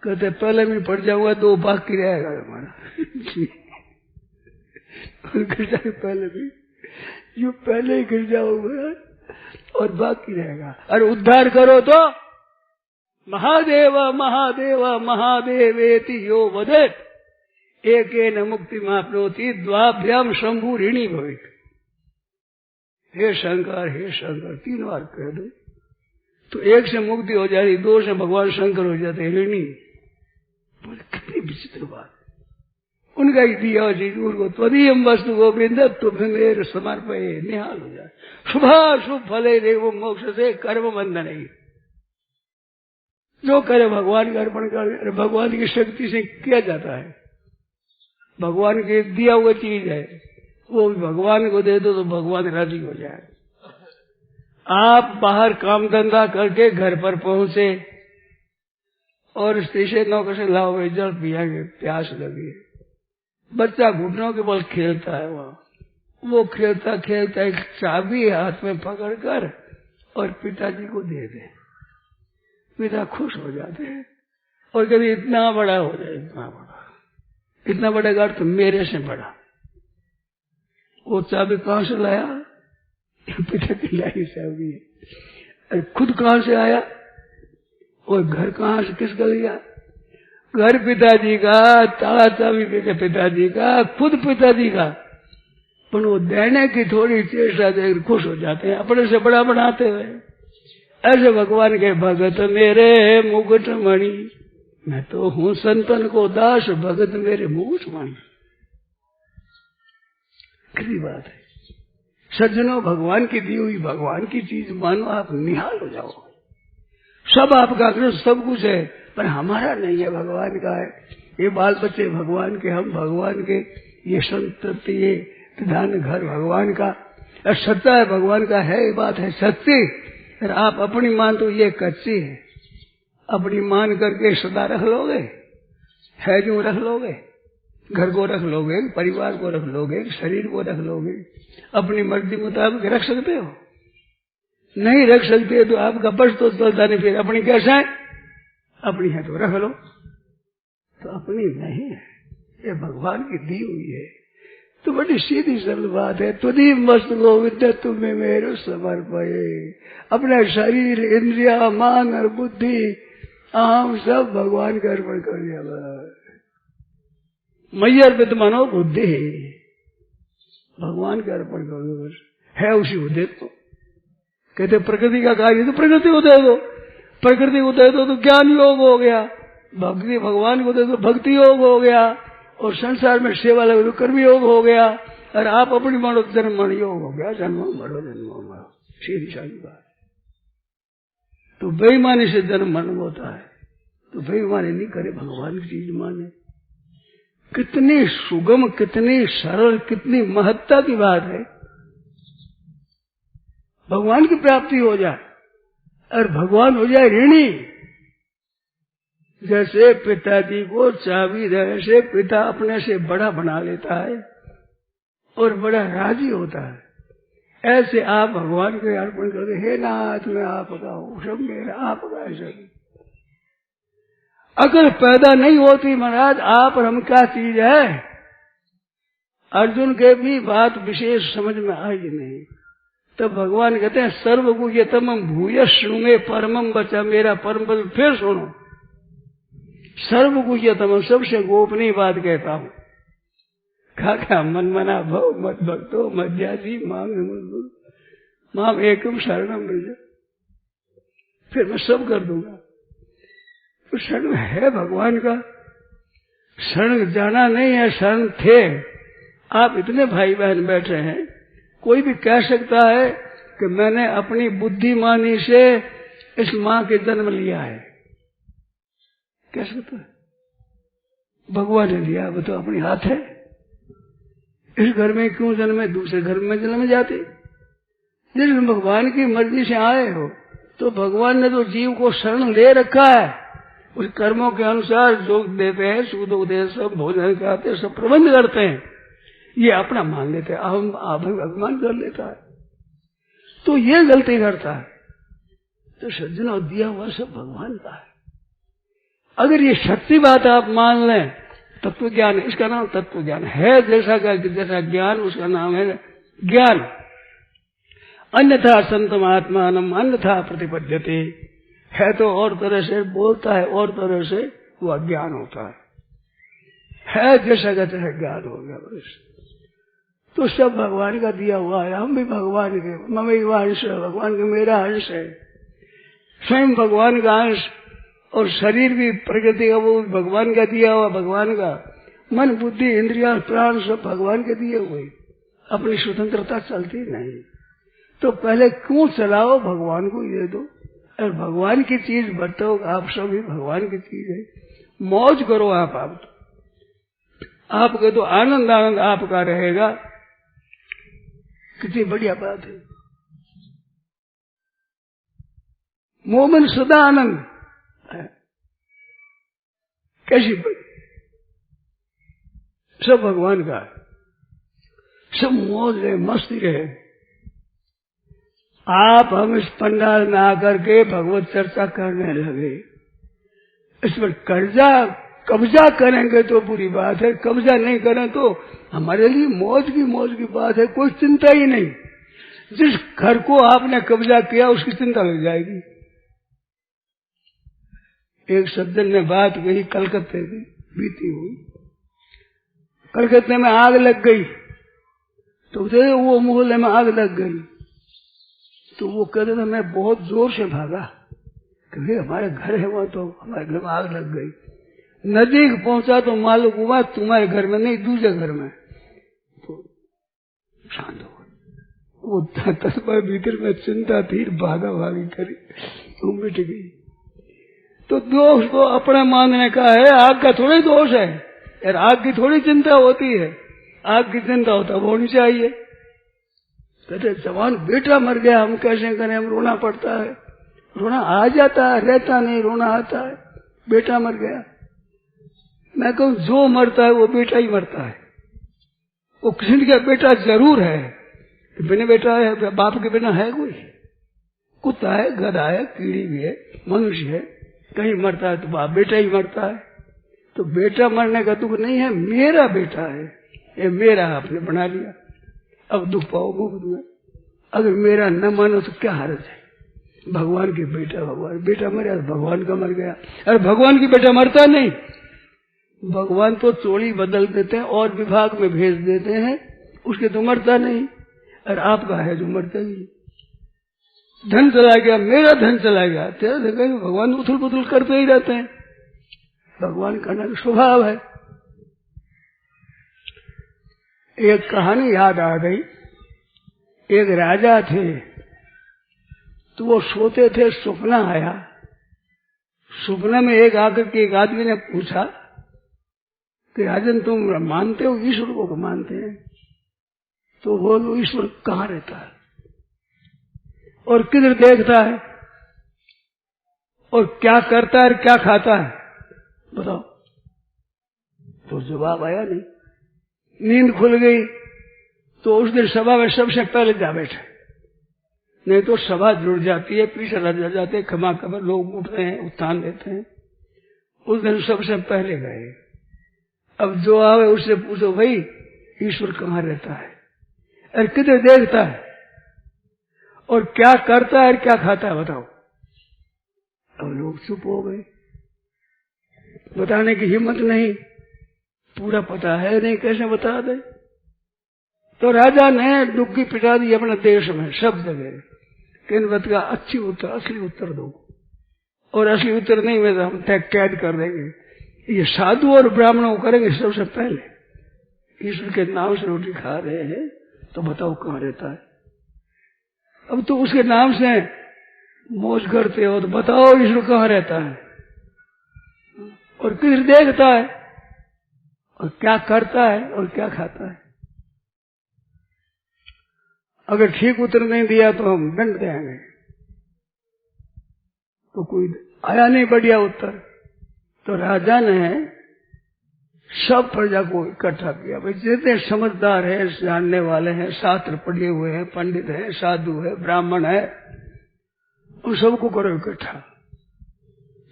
कहते पहले मैं पड़ जाऊंगा, 2 बाकी रहेगा हमारा। पहले भी यू पहले ही गिर जाओगे और बाकी रहेगा। और उद्धार करो तो महादेव महादेव महादेवेति यो वदेत एकेन मुक्ति माप्नोति द्वाभ्याम शंभु ऋणी भवेत्। हे शंकर 3 बार कह दो तो एक से मुक्ति हो जाती, 2 से भगवान शंकर हो जाते ऋणी। बोले कितनी विचित्र बात, उनका ही दिया चीज उनको त्वदीयम वस्तु गोविंद तुम्हें मेरे समर्पये, निहाल हो जाए। शुभाशुभ फले देव मोक्ष से कर्म बंधन है, जो करे भगवान का अर्पण कर, भगवान की शक्ति से किया जाता है, भगवान के दिया हुआ चीज है, वो भी भगवान को दे दो तो भगवान राजी हो जाए। आप बाहर काम धंधा करके घर पर पहुंचे और स्टेशन नौकर से लाओ भाई जल पियागे, प्यास लगी है। बच्चा घुटनों के बल खेलता है, वहां वो खेलता खेलता एक चाबी हाथ में पकड़कर और पिताजी को दे दे, पिता खुश हो जाते हैं। और कभी इतना बड़ा हो जाए, इतना बड़ा तो मेरे से बड़ा, वो चाबी कहां से लाया? पिता की लाई चाबी है। खुद कहां से आया? और घर कहां से किसका लिया? घर पिताजी का, ताला चाबी पिताजी का, खुद पिताजी का, पर वो देने की थोड़ी चेष्टा देकर खुश हो जाते हैं, अपने से बड़ा बनाते हुए। ऐसे भगवान के भगत मेरे मुकुट मणि, मैं तो हूँ संतन को दास, भगत मेरे मुकुट मणि। कितनी बात है सज्जनों, भगवान की दी हुई भगवान की चीज मानो, आप निहाल हो जाओ। सब आपका सब कुछ है, पर हमारा नहीं है, भगवान का है। ये बाल बच्चे भगवान के, हम भगवान के, ये संतति, ये धान घर भगवान का, सत्ता है भगवान का है, ये बात है सच्ची। फिर आप अपनी मान तो ये कच्ची है, अपनी मान करके सदा रख लोगे, है जो रख लोगे, घर को रख लोगे, परिवार को रख लोगे, शरीर को रख लोगे, अपनी मर्जी मुताबिक रख सकते हो? नहीं रख सकते तो आपका बस तो चलता नहीं। फिर अपनी कैसा है? अपनी है तो रख लो, तो अपनी नहीं है, ये भगवान की दी हुई है। तो बड़ी सीधी सरल बात है, तुझी मस्त गोविंद तुम्हें मेरे समर्पये। अपना शरीर, इंद्रिया, मान और बुद्धि, अहम सब भगवान का अर्पण कर दिया। मय्यर विद्मनो बुद्धि, भगवान का अर्पण कर दो बस। है उसी को दे दो। कहते प्रकृति का कार्य तो प्रकृति को दे दो, प्रकृति को दे दो तो ज्ञान योग हो गया, भक्ति भगवान को दे दो भक्ति योग हो गया, और संसार में सेवा लगे तो कर्म योग हो गया, और आप अपनी मानो जन्म मरण योग हो गया। जन्म मरो जन्म मरो, सीधी सारी बात। तो बेईमानी से जन्म मरण होता है, तो बेईमानी नहीं करे, भगवान की चीज माने। कितनी सुगम, कितनी सरल, कितनी महत्ता की बात है। भगवान की प्राप्ति हो जाए और भगवान हो जाए ऋणी। जैसे पिताजी को चाबी देने से पिता अपने से बड़ा बना लेता है और बड़ा राजी होता है, ऐसे आप भगवान के अर्पण करते, हे नाथ मैं आपका हूं, सब मेरा आपका है। सब अगर पैदा नहीं होती महाराज आप और हम क्या चीज है, अर्जुन के भी बात विशेष समझ में आई नहीं। तो भगवान कहते हैं सर्वगुह्यतमं भूय शृणु परमं बचा, मेरा परम पद फिर सुनो। सर्वगुह्यतम सबसे गोपनीय बात कहता हूं। क्या मन मना भव मत भक्तो मध्याजी माम एकम शरणम ब्रज, फिर मैं सब कर दूंगा। तो शरण है भगवान का, शरण जाना नहीं है, शरण थे। आप इतने भाई बहन बैठे हैं, कोई भी कह सकता है कि मैंने अपनी बुद्धिमानी से इस मां के जन्म लिया है, कह सकता है? भगवान ने लिया, वो तो अपने हाथ है। इस घर में क्यों जन्मे, दूसरे घर में जन्म जाते। जिस भगवान की मर्जी से आए हो, तो भगवान ने तो जीव को शरण ले रखा है। उस कर्मों के अनुसार जो देते हैं, सुख देते, सब भोजन कराते, सब प्रबंध करते हैं, ये अपना मान लेते हैं, हम अभिमान कर लेता है, तो ये गलती करता है। तो सज्जनों दिया हुआ सब भगवान का है। अगर ये सच्ची बात आप मान लें, तत्व ज्ञान, इसका नाम तत्व ज्ञान है। जैसा ज्ञान उसका नाम है ज्ञान। अन्यथा संतम आत्मानम अन्यथा प्रतिपद्यते, है तो और तरह से बोलता है, और तरह से वो अज्ञान होता है जैसा का तैसा ज्ञान हो गया बस। तो सब भगवान का दिया हुआ है, हम भी भगवान के, ममेव अंश है, भगवान का मेरा अंश है, स्वयं भगवान का अंश, और शरीर भी प्रकृति का वो भगवान का दिया हुआ, भगवान का मन बुद्धि इंद्रिया प्राण सब भगवान के दिए हुए, अपनी स्वतंत्रता चलती नहीं। तो पहले क्यों चलाओ, भगवान को ये दो, और भगवान की चीज बरतो। आप सभी भगवान की चीज है, मौज करो आप आपके तो आनंद आनंद आपका रहेगा। कितनी बढ़िया बात है। मोमन सदा आनंद है, कैसी सब भगवान का, सब मौज रहे, मस्ती रहे। आप हम इस पंडाल में आकर के भगवत चर्चा करने लगे, इस पर कब्जा करेंगे तो बुरी बात है, कब्जा नहीं करें तो हमारे लिए मौज की बात है, कोई चिंता ही नहीं। जिस घर को आपने कब्जा किया उसकी चिंता लग जाएगी। एक सज्जन ने बात कही कलकत्ते की बीती हुई, कलकत्ते में आग लग गई, तो वो मोहल्ले में आग लग गई, तो वो कहते थे मैं बहुत जोर से भागा, क्योंकि हमारे घर है वहां, तो हमारे घर में आग लग गई। नजदीक पहुंचा तो मालूम हुआ तुम्हारे घर में नहीं, दूसरे घर में। तो शांत हो गई। वो 10 बार भीतर में चिंता थी, भागा भागी करी, तो मिट गई। तो दोष तो अपना मानने का है, आग का थोड़ी दोष है यार, आग की थोड़ी चिंता होती है, आग की चिंता होता होनी चाहिए। कहते जवान बेटा मर गया, हम कैसे करें, हम रोना पड़ता है, रोना आ जाता है, रहता नहीं, रोना आता है, बेटा मर गया। मैं कहूं जो मरता है वो बेटा ही मरता है, वो किसी का बेटा जरूर है, बिना बेटा है, बाप के बिना है कोई? कुत्ता है, गधा है, कीड़ी भी है, मनुष्य है, कहीं मरता है तो बाप बेटा ही मरता है। तो बेटा मरने का दुख नहीं है, मेरा बेटा है, ये मेरा आपने बना लिया, अब दुख पाओ मुफ्त में। अगर मेरा न मानो तो क्या हर्ज है? भगवान के बेटा, भगवान बेटा मरा तो भगवान का मर गया। अरे भगवान की बेटा मरता नहीं, भगवान तो चोली बदल देते हैं और विभाग में भेज देते हैं, उसके तो मरता नहीं। और आपका है जो मरता ही। धन चला गया, मेरा धन चला गया, तेरा धन, भगवान उथल पुथल करते ही रहते हैं, भगवान का ना स्वभाव है। एक कहानी याद आ गई। एक राजा थे, तो वो सोते थे, सपना आया। सपने में एक आकर के एक आदमी ने पूछा कि राजन तुम मानते हो, ईश्वर को मानते हैं? तो वो ईश्वर कहाँ रहता है और किधर देखता है और क्या करता है और क्या खाता है, बताओ। तो जवाब आया नहीं। नींद खुल गई तो उस दिन सभा में सबसे पहले जा बैठे, नहीं तो सभा जुड़ जाती है, पीछे रह जाते हैं, खमा खबर लोग उठते हैं, उत्थान देते हैं। उस दिन सबसे पहले गए। अब जो आवे उससे पूछो, भाई ईश्वर कहाँ रहता है और किधर देखता है और क्या करता है और क्या खाता है, बताओ। अब लोग चुप हो गए, बताने की हिम्मत नहीं, पूरा पता है नहीं, कैसे बता दे। तो राजा ने डुबकी पिटा दी अपने देश में सब जगह कि इन बात का अच्छी उत्तर, असली उत्तर दो, और असली उत्तर नहीं में तो हम कैद कर देंगे। ये साधु और ब्राह्मणों को करेंगे सबसे पहले। ईश्वर के नाम से रोटी खा रहे हैं तो बताओ कहाँ रहता है। अब तो उसके नाम से मौज करते हो तो बताओ ईश्वर कहाँ रहता है और किधर देखता है और क्या करता है और क्या खाता है। अगर ठीक उत्तर नहीं दिया तो हम दंड देंगे। तो कोई आया नहीं बढ़िया उत्तर, तो राजा ने सब प्रजा को इकट्ठा किया। भाई जितने समझदार है, जानने वाले हैं, शास्त्र पढ़े हुए हैं, पंडित है, साधु है, ब्राह्मण है, उन सबको करो इकट्ठा।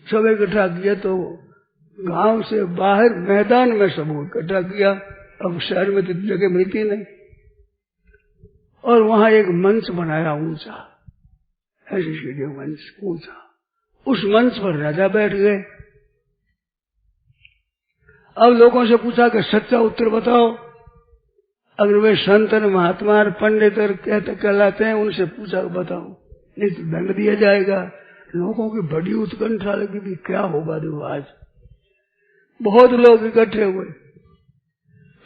सब इकट्ठा किया तो गांव से बाहर मैदान में सबको इकट्ठा किया। अब शहर में तो जगह मिलती नहीं, और वहां एक मंच बनाया ऊंचा, ऐसी सीढ़ी मंच ऊंचा। उस मंच पर राजा बैठ गए। अब लोगों से पूछा कि सच्चा उत्तर बताओ। अगर वे संत महात्मा पंडित कहते कहलाते हैं, उनसे पूछा बताओ, नहीं तो दंड दिया जाएगा। लोगों की बड़ी उत्कंठा लगी भी क्या होगा। देखो आज बहुत लोग इकट्ठे हुए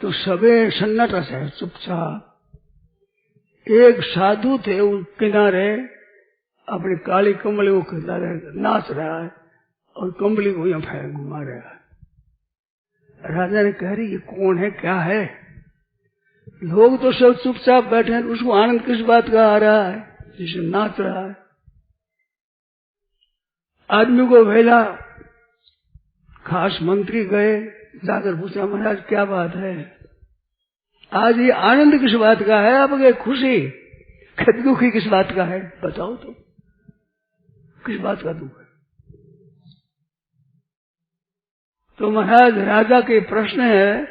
तो सबे सन्नाटा से चुपचाप। एक साधु थे उस किनारे, अपनी काली कमली को किनारे नाच रहा है और कमली को यहाँ फैल घुमा रहा है। राजा ने कह रही ये कौन है, क्या है? लोग तो सब चुपचाप बैठे हैं, उसको आनंद किस बात का आ रहा है जिसे नाच रहा है। आदमी को भेजा, खास मंत्री गए, जाकर पूछा महाराज क्या बात है, आज ये आनंद किस बात का है, आपके खुशी दुखी किस बात का है, बताओ तो किस बात का दुख है। तो महाराज राजा के प्रश्न है,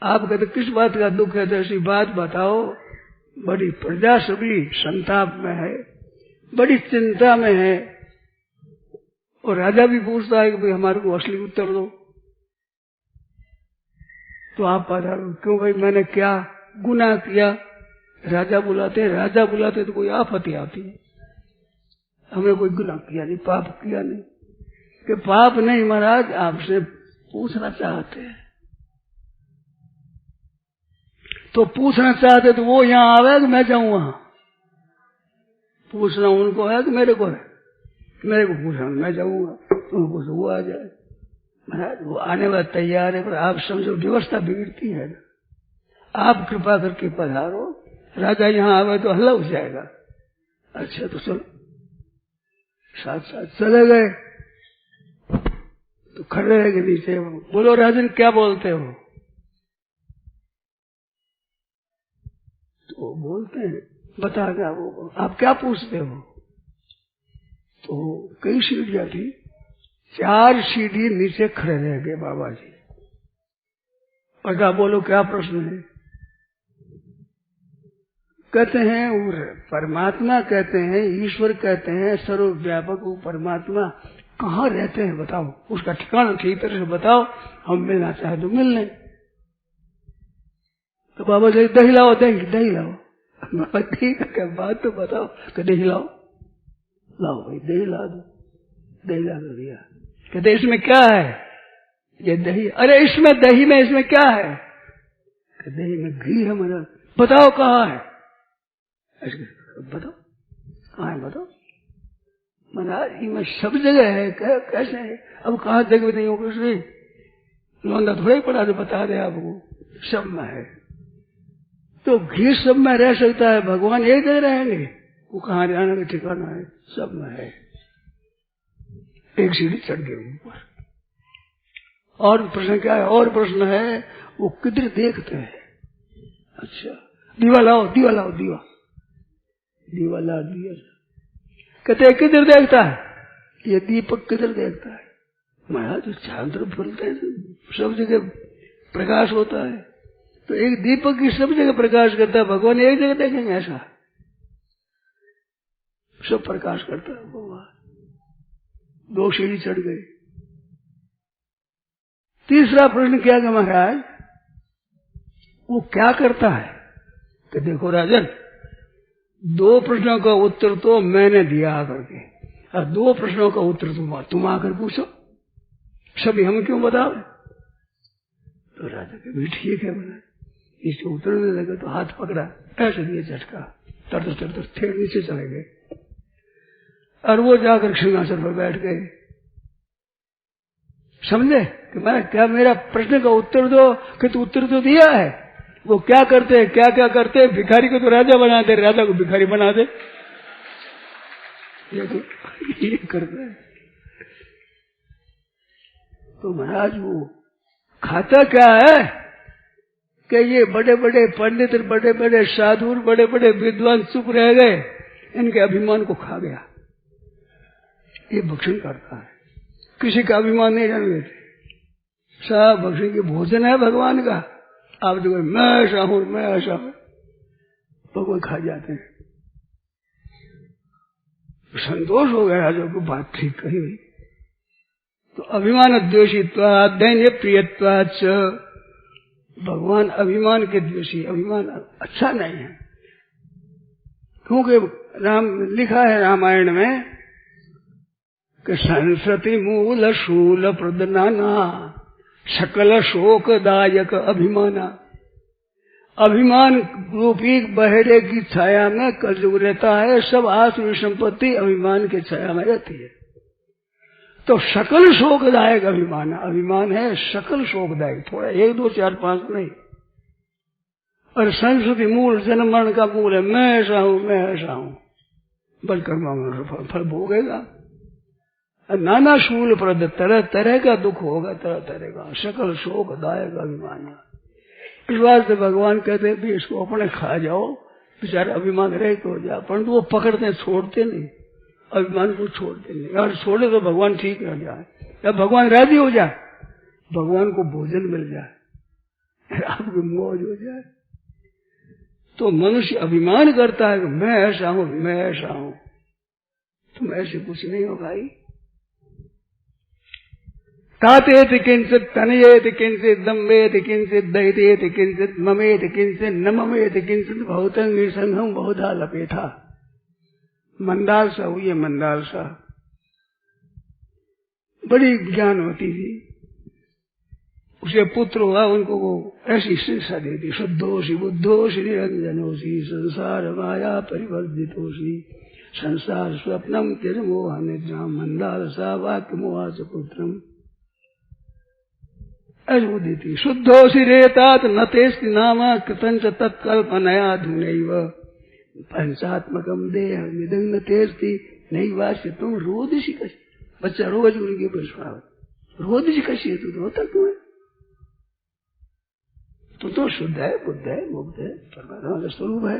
आप कहते किस बात का दुख है, तो ऐसी बात बताओ। बड़ी प्रजा सभी संताप में है, बड़ी चिंता में है, और राजा भी पूछता है कि भाई हमारे को असली उत्तर दो। तो आप पधारो, क्यों भाई मैंने क्या गुनाह किया? राजा बुलाते तो कोई आफत आती है। हमने कोई गुनाह किया नहीं, पाप किया नहीं। कि पाप नहीं महाराज, आपसे पूछना चाहते हैं। तो पूछना चाहते तो वो यहाँ आवे कि मैं जाऊं वहां? पूछना उनको है कि मेरे को है? मेरे को पूछना, मैं जाऊंगा, उनको वो आ जाए। महाराज वो आने वाला तैयार है, पर आप समझो व्यवस्था बिगड़ती है ना। आप कृपा करके पधारो, राजा यहाँ आवे तो हल्ला हो जाएगा। अच्छा तो चलो, साथ साथ चले गए। तो खड़े रह के नीचे, बोलो राजन क्या बोलते हो? तो बोलते हैं, बता क्या वो, आप क्या पूछते हो? तो कई सीढ़ियां थी, 4 सीढ़ी नीचे खड़े रह गए बाबा जी। बता बोलो क्या प्रश्न है? कहते हैं और परमात्मा कहते हैं, ईश्वर कहते हैं, सर्वव्यापक वो परमात्मा कहाँ रहते हैं बताओ, उसका ठिकाना ठीक तरह से बताओ, हम मिलना चाहे तो मिल लें। तो बाबा जी दही लाओ, दही लाओ। ठीक है, बात तो बताओ। कि दही लाओ, लाओ भाई दही ला दो, दही ला दो दिया। कहते इसमें क्या है? ये दही। अरे इसमें दही में इसमें क्या है? दही में घी है महाराज। बताओ कहाँ है? बताओ कहाँ है, बताओ महाराज। इसमें सब जगह है, कैसे है? अब कहाँ जगह नहीं हो कुछ नहीं, लौंडा थोड़ा ही पड़ा तो बता दे आपको, सब में है। तो घी सब में रह सकता है, भगवान एक जगह रहेंगे? वो कहाँ रहने का ठिकाना है? सब में है। एक सीढ़ी चढ़ गए ऊपर। और प्रश्न क्या है? और प्रश्न है वो किधर देखते हैं? अच्छा दीवा लाओ, दीवा लाओ, दीवा, दीवा ला दिया। कहते किधर देखता है? ये दीपक किधर देखता है? महाराज तो चारों तरफ बोलते हैं, सब जगह प्रकाश होता है। तो एक दीपक की सब जगह प्रकाश करता है, भगवान एक जगह देखेंगे ऐसा? सब प्रकाश करता है भगवान। दो सीढ़ी चढ़ गई। तीसरा प्रश्न क्या है महाराज? वो क्या करता है? कि देखो राजन, दो प्रश्नों का उत्तर तो मैंने दिया आकर के, और दो प्रश्नों का उत्तर तुम आकर पूछो, सभी हम क्यों बताओ? तो राजा के भी ठीक है बोला। इसके उत्तर में लगे तो हाथ पकड़ा, ऐसे दिए झटका, तरतर तरतर थे नीचे चले गए। और वो जाकर सिंहासन पर बैठ गए। समझे कि मैं क्या, मेरा प्रश्न का उत्तर दो। कि तू उत्तर तो दिया है। वो क्या करते हैं, क्या क्या करते हैं? भिखारी को तो राजा बना दे, राजा को भिखारी बना दे, ये करते हैं। तो महाराज वो खाता क्या है कि ये बड़े बड़े पंडित, बड़े बड़े साधु, बड़े बड़े विद्वान चुप रह गए, इनके अभिमान को खा गया। ये भक्षण करता है, किसी का अभिमान नहीं रहने देते। सब भक्षण के भोजन है भगवान का। आप जो मैं ऐसा हूं, मैं ऐसा हूं, भगवान खा जाते हैं। संतोष हो गया राजा को, बात ठीक कही हुई। तो अभिमान द्वेषित्वा दैन्य प्रियत्वाच, भगवान अभिमान के द्वेषी, अभिमान अच्छा नहीं है। क्योंकि राम लिखा है रामायण में कि संसति मूल शूल प्रदनाना सकल शोकदायक अभिमाना। अभिमान रूपी बहेरे की छाया में कलयुग रहता है। सब आत्म संपत्ति अभिमान की छाया में रहती है। तो सकल शोकदायक अभिमान, अभिमान है सकल शोकदायक, थोड़ा 1 2 4 5 नहीं। और संस्कृति मूल, जन्म मरण का मूल है मैं ऐसा हूं, मैं ऐसा हूं, बल कर्म फल भोगेगा। नाना शूल प्रद, तरह तरह का दुख होगा, तरह तरह का, सकल शोकदायक अभिमान। इस बात से भगवान कहते भी इसको अपने खा जाओ, बेचारा अभिमान रहे तो हो जाए। परंतु वो पकड़ते छोड़ते नहीं, अभिमान को छोड़ते नहीं। और छोड़े तो भगवान ठीक रह जाए, या भगवान राजी हो जाए, भगवान को भोजन मिल जाए, आपकी मौज हो जाए। तो मनुष्य अभिमान करता है कि मैं ऐसा हूं, मैं ऐसा हूं। तुम ऐसे कुछ नहीं हो भाई। तातेति किंचित तनयेति किंचित दम्भेति किंचित दैतेति किंचित ममेति किंचित न ममेति किंचित भौतं संघम बहुधा लपेथा। मंदालसा हुई है, मंदालसा बड़ी ज्ञानवती थी। उसे पुत्र हुआ, उनको वो ऐसी शिक्षा दे दी, शुद्धोषि बुद्धोषि निरंजनोषि संसार माया परिवर्जितोषि संसार स्वप्नम त्यज मोह निद्राम मंदालसा वाक्य मोहाच पुत्रम। अजबुद्धि थी। शुद्धोषि रेतात न तेस्ति नाम कृतंच तत्कल्पनया धुनैव पंचात्मकम देह निदंग तेस्ति नहीं वास्य तुम रोदिशी कशी। बच्चा रोज उनके प्रश्न, रोदिशी कशी है, तू तो होता क्यों है? तू तो शुद्ध है, बुद्ध है, मुक्त है, परमात्मा का स्वरूप है।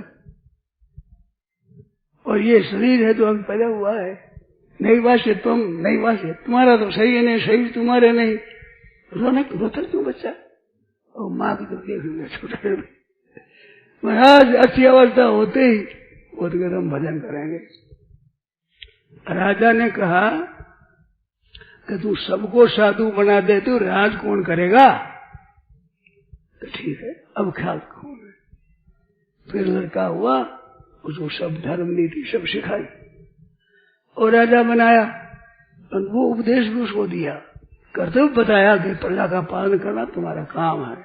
और ये शरीर है तो अभी पैदा हुआ है। नहीं वास्य तुम, नहीं वास्य तुम्हारा तो सही है नहीं, सही तुम्हारे नहीं। रोता क्यों बच्चा? और माँ की तो देख छोटे महाराज अच्छी अवस्था होते ही वो तो हम भजन करेंगे। राजा ने कहा कि तू सबको साधु बना दे तो राज कौन करेगा? तो ठीक है, अब ख्याल कौन है? फिर लड़का हुआ, उसको सब धर्म नीति सब सिखाई और राजा बनाया। और वो उपदेश भी उसको दिया, कर्तव्य बताया कि प्रजा का पालन करना तुम्हारा काम है।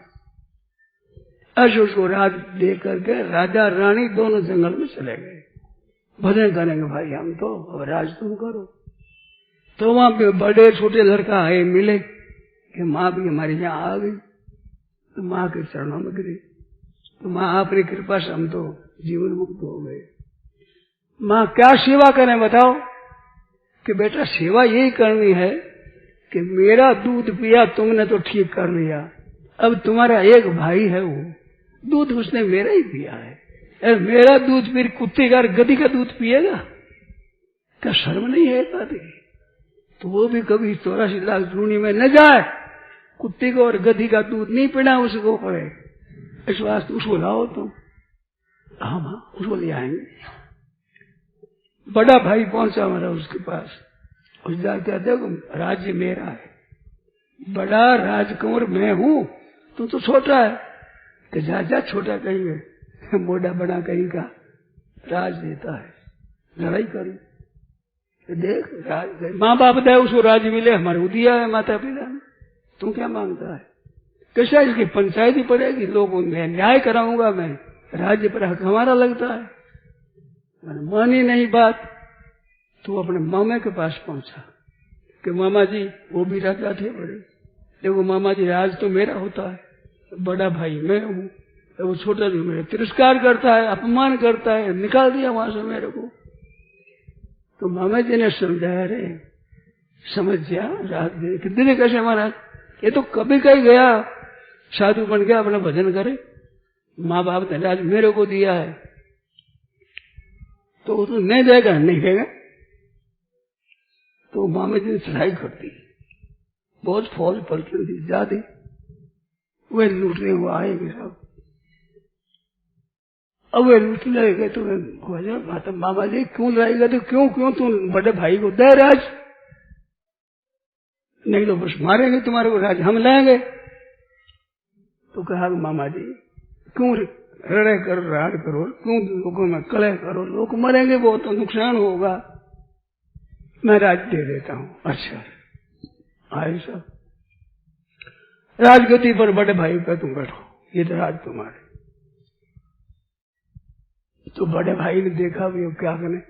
ऐसे उसको राज दे करके राजा रानी दोनों जंगल में चले गए। भजन करेंगे भाई हम तो, अब राज तुम करो। तो वहां पे बड़े छोटे लड़का आए मिले कि माँ भी हमारे यहाँ आ गई। तो माँ के चरणों में गिरी। तो माँ आपकी कृपा से हम तो जीवन मुक्त हो गए। माँ क्या सेवा करें बताओ? कि बेटा सेवा यही करनी है कि मेरा दूध पिया तुमने तो ठीक कर लिया, अब तुम्हारा एक भाई है वो दूध उसने मेरा ही पिया है, अरे मेरा दूध फिर कुत्ते का गधी का दूध पिएगा? क्या शर्म नहीं है बात? तो वो भी कभी 84 लाख जूनी में न जाए, कुत्ते को और गधी का दूध नहीं पीना उसको पड़े। इस वास्ते उसको लाओ तुम। हाँ उसको ले आएंगे। बड़ा भाई पहुंचा हमारा उसके पास, उस जाके देखो राज्य मेरा है, बड़ा राजकुंवर मैं हूँ, तू तो छोटा है। कि जा छोटा कहेंगे, मोटा बड़ा कहीं का राज देता है, लड़ाई करूं। देख राज माँ बाप दे उसको राज मिले, हमारे को दिया है माता पिता ने, तू क्या मांगता है? कैसा इसकी पंचायत ही पड़ेगी, लोगों में न्याय कराऊंगा मैं, राज्य पर हक हमारा लगता है। मैंने मानी नहीं बात। तो अपने मामा के पास पहुंचा कि मामा जी वो भी राजा थे बड़े, देखो मामा जी राज तो मेरा होता है, बड़ा भाई मैं हूँ, वो छोटा जो मेरे तिरस्कार करता है, अपमान करता है, निकाल दिया वहां से मेरे को। तो मामा जी ने समझाया, रे समझ जा राज दे कितने कैसे महाराज, ये तो कभी कहीं गया साधु बन गया अपना भजन करे, माँ बाप ने राज मेरे को दिया है तो वो तो नहीं देगा, नहीं देगा। तो मामा जी ने चढ़ाई कर दी, बहुत फौज पलटन थी ज्यादा, वे लूटने वो आएंगे सब। अब वे लूट लगेगा तो मामा जी क्यों लाएगा? तो क्यों तुम बड़े भाई को दे राज, नहीं तो बस मारेंगे तुम्हारे को, राज हम लाएंगे। तो कहा मामा जी क्यों रड़े करो राड करो, क्यों लोगों में कलह करो, लोग मरेंगे, वो तो नुकसान होगा, मैं राज दे देता हूँ। अच्छा आए सब राजगद्दी पर बड़े भाई पे तुम बैठो, ये तो राज तुम्हारे। तो बड़े भाई ने देखा भी क्या करें,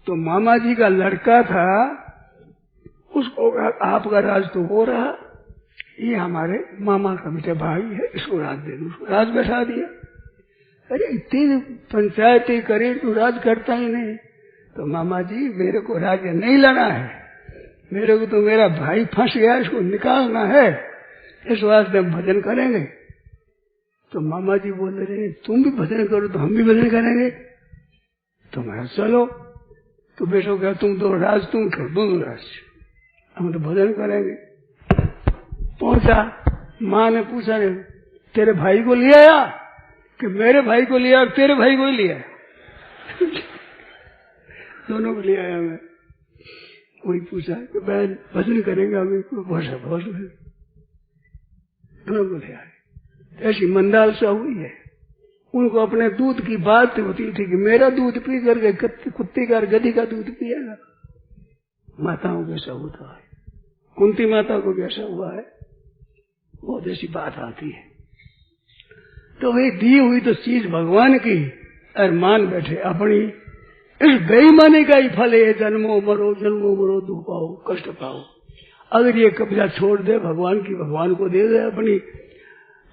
तो मामा जी का लड़का था, उसको आपका राज तो हो रहा, ये हमारे मामा का बेटा भाई है, इसको राज दे दो, उसको राज बैठा दिया। अरे इतनी पंचायती करे तो राज करता ही नहीं। तो मामा जी मेरे को राज्य नहीं लेना है, मेरे को तो मेरा भाई फंस गया, इसको निकालना है, इस वास्ते हम भजन करेंगे। तो मामा जी बोल रहे तुम भी भजन करो तो हम भी भजन करेंगे। तो मैं चलो, तो बेटो क्या तुम दो राज, तुम छोड़ दो राज, हम तो भजन करेंगे। पहुंचा, माँ ने पूछा तेरे भाई को ले आया कि मेरे भाई को लिया, तेरे भाई को ही लिया? दोनों को ले आया मैं। वही पूछा कि बहन भजन करेंगे हमें, बहुत दोनों को ले आए। ऐसी मंदालसा हुई है, उनको अपने दूध की बात होती थी कि मेरा दूध पी करके कुत्ते का गधी का दूध पिएगा। माताओं को ऐसा होता है, कुंती माता को भी ऐसा हुआ है, बहुत ऐसी बात आती है। तो वही दी हुई तो चीज भगवान की, और मान बैठे अपनी, इस बेईमानी का ही फल है, जन्मों मरो दुख पाओ कष्ट पाओ। अगर ये कब्जा छोड़ दे भगवान की, भगवान को दे दे अपनी,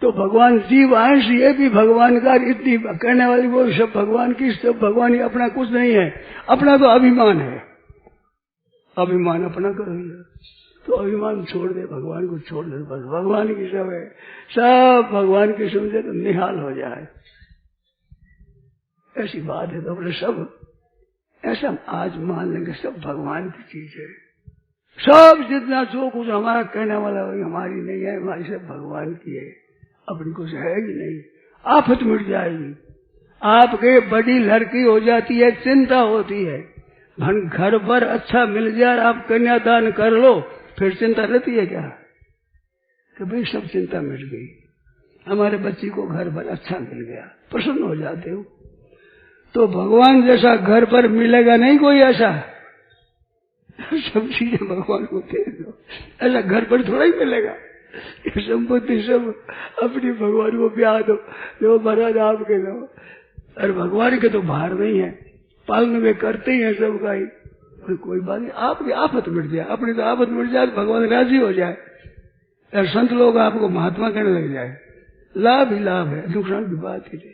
तो भगवान जीव अंश ये भी भगवान का, इतनी कहने वाली वो सब भगवान की, सब भगवान ही, अपना कुछ नहीं है, अपना तो अभिमान है, अभिमान अपना करो, तो अभिमान छोड़ दे, भगवान को छोड़ दे, बस भगवान की सब है, सब भगवान की समझे तो निहाल हो जाए। ऐसी बात है, तो अपने सब ऐसा आज मान लेंगे सब भगवान की चीज है, सब जितना जो कुछ हमारा कहने वाला वही हमारी नहीं है, हमारी सब भगवान की है, अपनी कुछ है ही नहीं। आफत मिट जाएगी, आपके बड़ी लड़की हो जाती है, चिंता होती है, घर पर अच्छा मिल जाए, आप कन्यादान कर लो, फिर चिंता रहती है क्या? कि भाई सब चिंता मिट गई, हमारे बच्ची को घर पर अच्छा मिल गया, प्रसन्न हो जाते हो। तो भगवान जैसा घर पर मिलेगा नहीं कोई ऐसा, सब चीजें भगवान को दे दो, ऐसा घर पर थोड़ा ही मिलेगा। ये संपत्ति सब अपनी भगवान को ब्याह दो, जो महाराज आपके दो। और भगवान के तो भार नहीं है, पालन वे करते ही है सबका ही, कोई बात नहीं। आपकी आफत मिट जाए, अपनी तो आफत मिट जाए, भगवान राजी हो जाए और संत लोग आपको महात्मा कहने लग जाए, लाभ ही लाभ है, नुकसान की बात ही नहीं।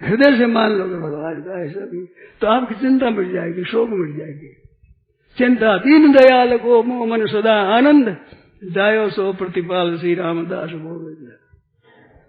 हृदय से मान लोगे भगवान का ऐसा भी, तो आपकी चिंता मिट जाएगी, शोक मिट जाएगी। चिंता दीन दयाल को मोह मन सदा आनंद, जायो सो प्रतिपाल श्री रामदास बोले।